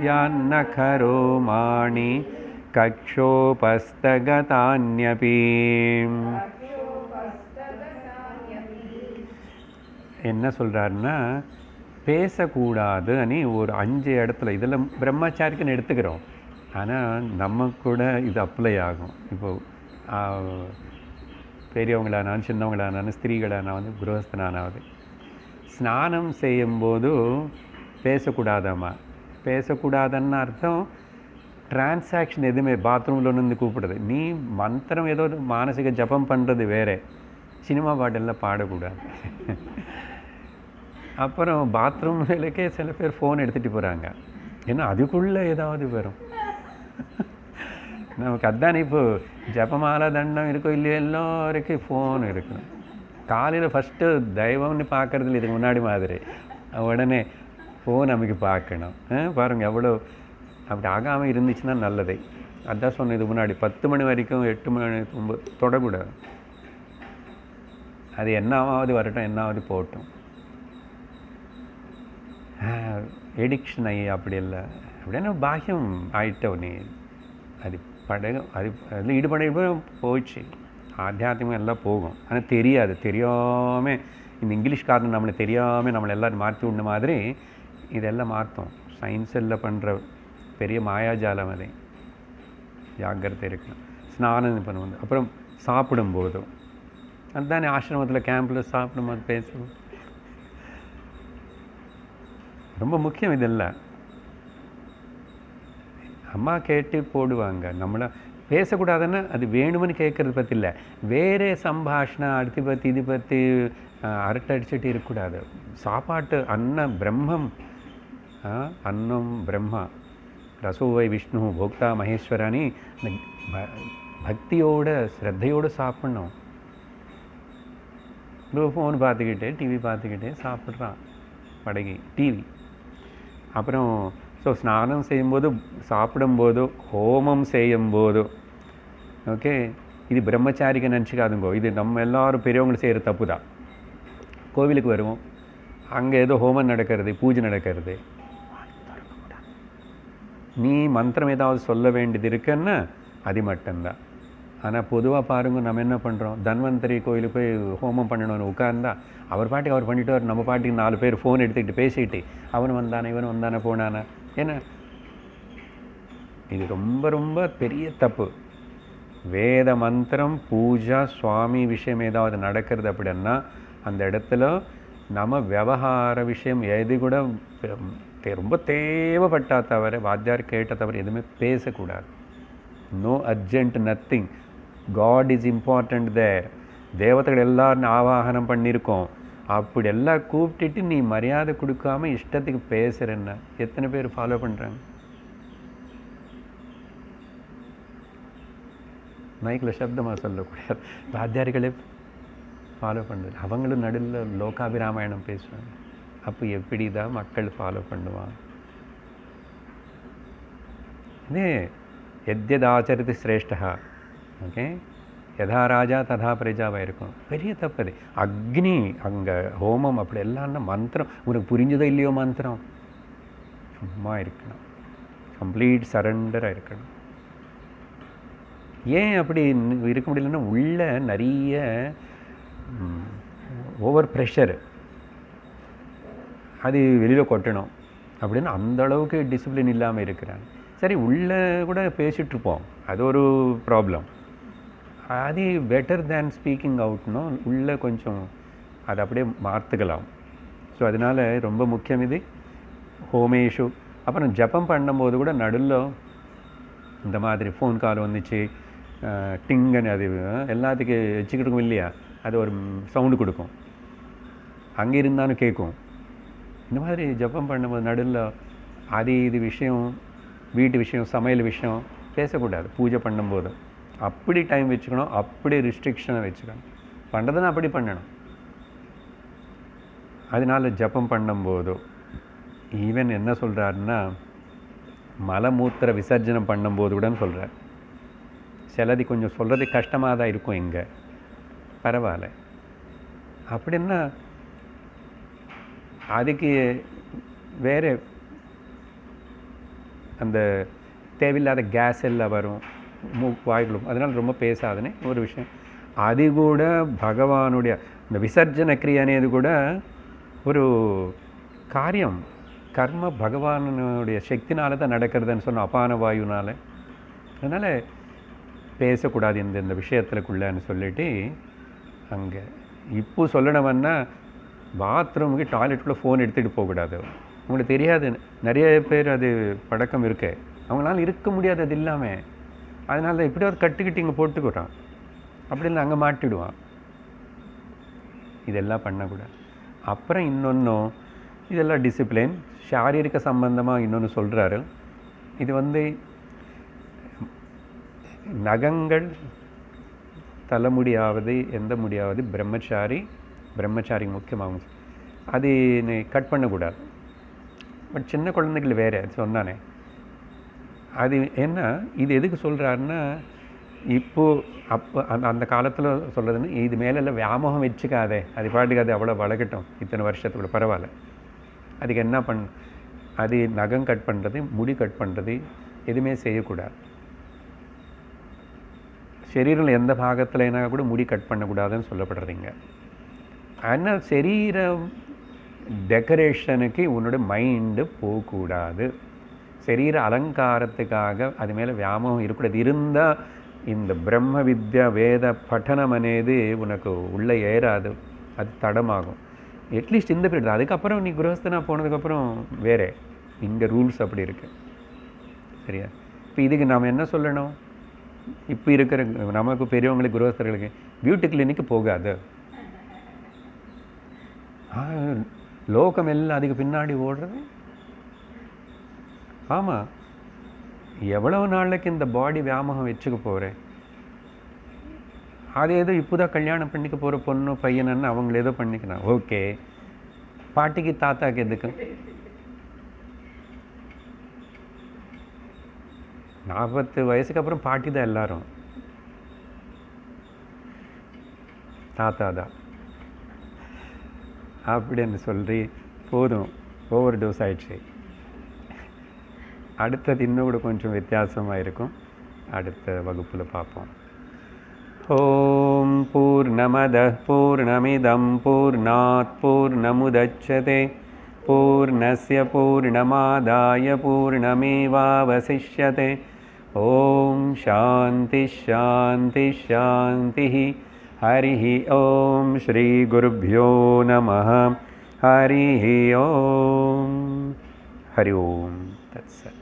யான்ன கரோமாணி கக்ஷோபஸ்தகதான்யபி. என்ன சொல்கிறாருன்னா, பேசக்கூடாது அனி ஒரு 5 இடத்துல. இதில் பிரம்மச்சாரிக்குன்னு எடுத்துக்கிறோம், ஆனால் நம்ம கூட இது அப்ளை ஆகும். இப்போது பெரியவங்களானாலும் சின்னவங்களானாலும் ஸ்திரீகளானாலும் குருஹஸ்தனானாவது ஸ்நானம் செய்யும்போது பேசக்கூடாதாம்மா. பேசக்கூடாதுன்னு அர்த்தம் டிரான்சாக்ஷன் எதுவுமே பாத்ரூமில் ஒன்று கூப்பிடுறது. நீ மந்திரம் ஏதோ மானசிக ஜபம் பண்ணுறது வேறு, சினிமா பாட்டெல்லாம் பாடக்கூடாது. அப்புறம் பாத்ரூம்களுக்கே சில பேர் ஃபோன் எடுத்துகிட்டு போகிறாங்க, ஏன்னா அதுக்குள்ளே ஏதாவது வரும். நமக்கு அதுதான் இப்போது ஜபமாலை தண்டம் இருக்கோ இல்லையோ எல்லோருக்கும் ஃபோன் இருக்கணும். காலையில் ஃபஸ்ட்டு தெய்வம்னு பார்க்குறதுல இதுக்கு முன்னாடி மாதிரி உடனே ஃபோன் நமக்கு பார்க்கணும். பாருங்கள் எவ்வளோ அப்படி ஆகாமல் இருந்துச்சுன்னா நல்லதே. அதுதான் சொன்னேன், இது முன்னாடி 10 மணி வரைக்கும் 8 மணி 9 தொடக்கூடாது. அது என்னாவது வரட்டும், என்னாவது போகட்டும். எடிக்ஷன் ஆகி அப்படி இல்லை அப்படின்னா பாக்கியம் ஆகிட்டோம். நீ அது அதில் ஈடுபட போயிடுச்சு. ஆத்தியாத்மிகம் எல்லாம் போகும், ஆனால் தெரியாது. தெரியாமல் இந்த இங்கிலீஷ்காரன் நம்மளை தெரியாமல் நம்மளை எல்லோரும் மாற்றி விடுன மாதிரி இதெல்லாம் மாற்றும். சயின்ஸ் எல்லாம் பண்ணுற பெரிய மாயாஜாலம். அதை ஜாக்கிரதை இருக்கணும். ஸ்நானம் பண்ணுவோம். அப்புறம் சாப்பிடும்போதும் அதுதானே ஆசிரமத்தில் கேம்பில் சாப்பிடும்போது பேசுவோம். ரொம்ப முக்கியம் இதெல்லாம். அம்மா கேட்டு போடுவாங்க, நம்மளை பேசக்கூடாதுன்னா அது வேணும்னு கேட்குறது பற்றி இல்லை, வேறே சம்பாஷணம் அடுத்து பற்றி இது பற்றி அரட்டை அடிச்சுட்டு இருக்கக்கூடாது. சாப்பாட்டு அன்னம் பிரம்மம், அன்னம் பிரம்மா, ரசோவை விஷ்ணு போக்தா மகேஸ்வரானி பக்தியோட ஸ்ரத்தையோடு சாப்பிட்ணும். ஃபோன் பார்த்துக்கிட்டே டிவி பார்த்துக்கிட்டே சாப்பிட்றான் படகி டிவி. அப்புறம் ஸோ ஸ்நானம் செய்யும்போது, சாப்பிடும்போது, ஹோமம் செய்யும்போது, ஓகே, இது பிரம்மச்சாரிக்கு நினச்சிக்காதுங்கோ. இது நம்ம எல்லாரும் பெரியவங்களும் செய்கிற தப்பு தான். கோவிலுக்கு வருவோம், அங்கே ஏதோ ஹோமம் நடக்கிறது, பூஜை நடக்கிறது, நீ மந்திரம் ஏதாவது சொல்ல வேண்டியது இருக்குன்னா அது மட்டும்தான். ஆனால் பொதுவாக பாருங்க, நம்ம என்ன பண்ணுறோம், தன்வந்தரி கோயிலுக்கு போய் ஹோமம் பண்ணணும்னு உட்கார்ந்தா அவர் பாட்டுக்கு அவர் பண்ணிட்டு வர, நம்ம பாட்டுக்கு 4 பேர் ஃபோன் எடுத்துக்கிட்டு பேசிக்கிட்டு அவன் வந்தானே இவன் வந்தானே போனானே. ஏன்னா இது ரொம்ப ரொம்ப பெரிய தப்பு. வேத மந்திரம், பூஜா, சுவாமி விஷயம் ஏதாவது நடக்கிறது அப்படின்னா அந்த இடத்துல நம்ம விவகார விஷயம் எது கூட ரொம்ப தேவைப்பட்டா தவிர, வாத்தியார் கேட்ட தவிர எதுவுமே பேசக்கூடாது. No urgent, nothing. God is important there. தேவதைகள் எல்லாரும் ஆவாகனம் பண்ணியிருக்கோம். அப்படி எல்லாம் கூப்பிட்டுட்டு நீ மரியாதை கொடுக்காம இஷ்டத்துக்கு பேசுகிறேன்னா எத்தனை பேர் ஃபாலோ பண்ணுறாங்க? மைக்கில் சப்தமாக சொல்லக்கூடாது, வாத்தியார்களே ஃபாலோ பண்ணுறது. அவங்களும் நடுவில் லோகாபிராமாயணம் பேசுவாங்க. அப்போ எப்படி தான் மக்கள் ஃபாலோ பண்ணுவாங்க? இதே எத்யதாச்சரித்து சிரேஷ்டா, ஓகே, யதா ராஜா ததா பிரஜாவாக இருக்கும். பெரிய தப்பு அது. அக்னி அங்கே ஹோமம் அப்படி எல்லாம்னா மந்திரம் உனக்கு புரிஞ்சதோ இல்லையோ மந்திரம் சும்மா இருக்கணும், கம்ப்ளீட் சரண்டராக இருக்கணும். ஏன் அப்படி இருக்க முடியலன்னா உள்ள நிறைய ஓவர் ப்ரெஷரு, அது வெளியில் கொட்டணும் அப்படின்னு அந்த அளவுக்கு டிசிப்ளின் இல்லாமல் இருக்கிறாங்க. சரி, உள்ளே கூட பேசிகிட்ருப்போம், அது ஒரு ப்ராப்ளம். அது பெட்டர் தேன் ஸ்பீக்கிங் அவுட்னோ, உள்ளே கொஞ்சம் அதை அப்படியே மாற்றுக்கலாம். ஸோ அதனால் ரொம்ப முக்கியம் இது ஹோமேஷு. அப்புறம் ஜபம் பண்ணும்போது கூட நடுவில் இந்த மாதிரி ஃபோன் கால் வந்துச்சு, டிங்கன்னு அது எல்லாத்துக்கும் வச்சுக்கிட்டு இல்லையா, அது ஒரு சவுண்டு கொடுக்கும், அங்கே இருந்தாலும் கேட்கும். இந்த மாதிரி ஜபம் பண்ணும்போது நடுவில் அது இது விஷயம், வீட்டு விஷயம், சமையல் விஷயம் பேசக்கூடாது. பூஜை பண்ணும்போது அப்படி டைம் வச்சுக்கணும், அப்படி ரிஸ்ட்ரிக்ஷனை வச்சுக்கணும். பண்ணுறதுன்னா அப்படி பண்ணணும். அதனால் ஜபம் பண்ணும்போதோ ஈவன் என்ன சொல்கிறாருன்னா, மலமூத்திர விசர்ஜனம் பண்ணும்போது கூட சொல்கிறார். சிலது கொஞ்சம் சொல்கிறது கஷ்டமாக தான் இருக்கும், இங்கே பரவாயில்ல. அப்படின்னா அதுக்கு வேறு அந்த தேவையில்லாத கேஸ் எல்லாம் வரும் வாய்களும், அதனால் ரொம்ப பேசாதுன்னு ஒரு விஷயம். அது கூட பகவானுடைய இந்த விசர்ஜன கிரியனது கூட ஒரு காரியம், கர்ம பகவானுடைய சக்தினால தான் நடக்கிறதுன்னு சொன்ன அபான வாயுனால். அதனால் பேசக்கூடாது இந்த விஷயத்துக்குள்ளன்னு சொல்லிட்டு அங்கே இப்போ சொல்லணும்னா பாத்ரூமுக்கு டாய்லெட்டுக்குள்ளே ஃபோன் எடுத்துகிட்டு போகக்கூடாது. உங்களுக்கு தெரியாது, நிறைய பேர் அது பழக்கம் இருக்கு, அவங்களால இருக்க முடியாது அது இல்லாமல். அதனால எப்படியாவது கட்டுக்கிட்டு இங்கே போட்டுக்கிறான், அப்படி இல்லை அங்கே மாட்டிடுவான். இதெல்லாம் பண்ணக்கூடாது. அப்புறம் இன்னொன்றும் இதெல்லாம் டிசிப்ளின் சாரீரிக சம்பந்தமாக இன்னொன்று சொல்கிறாரு. இது நகங்கள் தலைமுடியாவது எந்த முடியாவது பிரம்மச்சாரி முக்கியமாகும், அது கட் பண்ணக்கூடாது. பட் சின்ன குழந்தைகள் வேறு சொன்னானே, அது என்ன இது எதுக்கு சொல்கிறாருன்னா, இப்போது அப்போ அந்த காலத்தில் சொல்கிறதுன்னு இது மேலெல்லாம் வியாமோகம் வச்சுக்காதே, அது பாட்டுக்கு அது அவ்வளோ வளர்க்கட்டும் இத்தனை வருஷத்துக்குள்ள பரவாயில்ல. அதுக்கு என்ன அது நகம் கட் பண்ணுறது, முடி கட் பண்ணுறது எதுவுமே செய்யக்கூடாது. சரீரில் எந்த பாகத்தில்னா கூட முடி கட் பண்ணக்கூடாதுன்னு சொல்லப்படுறீங்க. ஆனால் சரீரம் டெக்கரேஷனுக்கு உன்னோட மைண்டு போகக்கூடாது, சரீர அலங்காரத்துக்காக அது மேலே வியாமோகம் இருக்கக்கூடாது. இருந்தால் இந்த பிரம்ம வித்யா வேத பட்டனம் అనేది உனக்கு உள்ளே ஏறாது, அது தடமாகும். அட்லீஸ்ட் இந்த பீரியட். அதுக்கப்புறம் நீ குருஹஸ்தனா போனதுக்கப்புறம் வேறு இங்கே ரூல்ஸ் அப்படி இருக்கு, சரியா? இப்போ இதுக்கு நாம் என்ன சொல்லணும்? இப்போ இருக்கிற நமக்கு பெரியவங்களுக்கு குருஹஸ்தர்களுக்கு பியூட்டி கிளினிக்கு போகாது, லோகம் எல்லாம் அதுக்கு பின்னாடி ஓடுறது. ஆமாம், எவ்வளவு நாளைக்கு இந்த பாடி வியாமோகம் வச்சுக்க போகிறேன்? அது ஏதோ இப்போ தான் கல்யாணம் பண்ணிக்க போகிற பொண்ணு பையனன்னு அவங்கள ஏதோ பண்ணிக்கலாம், ஓகே. பாட்டிக்கு தாத்தாக்கு எதுக்கு? 40 வயசுக்கு அப்புறம் பாட்டி தான் எல்லாரும், தாத்தா தான் அப்படின்னு சொல்லி போதும், ஓவர் டோஸ் ஆயிடுச்சு. அடுத்தது இன்னும் கூட கொஞ்சம் வித்தியாசமாக இருக்கும், அடுத்த வகுப்பில் பார்ப்போம். ஓம் பூர்ணமதః பூர்ணமிதம் பூர்ணாத் பூர்ணமுதச்யதே பூர்ணஸ்ய பூர்ணமாதாய பூர்ணமேவாவசிஷ்யதே. ஓம் சாந்தி ஷாந்தி ஷாந்தி. हरिः ओम श्री गुरुभ्यो नमः. हरिः ओम. हरि ओम तत्सत्.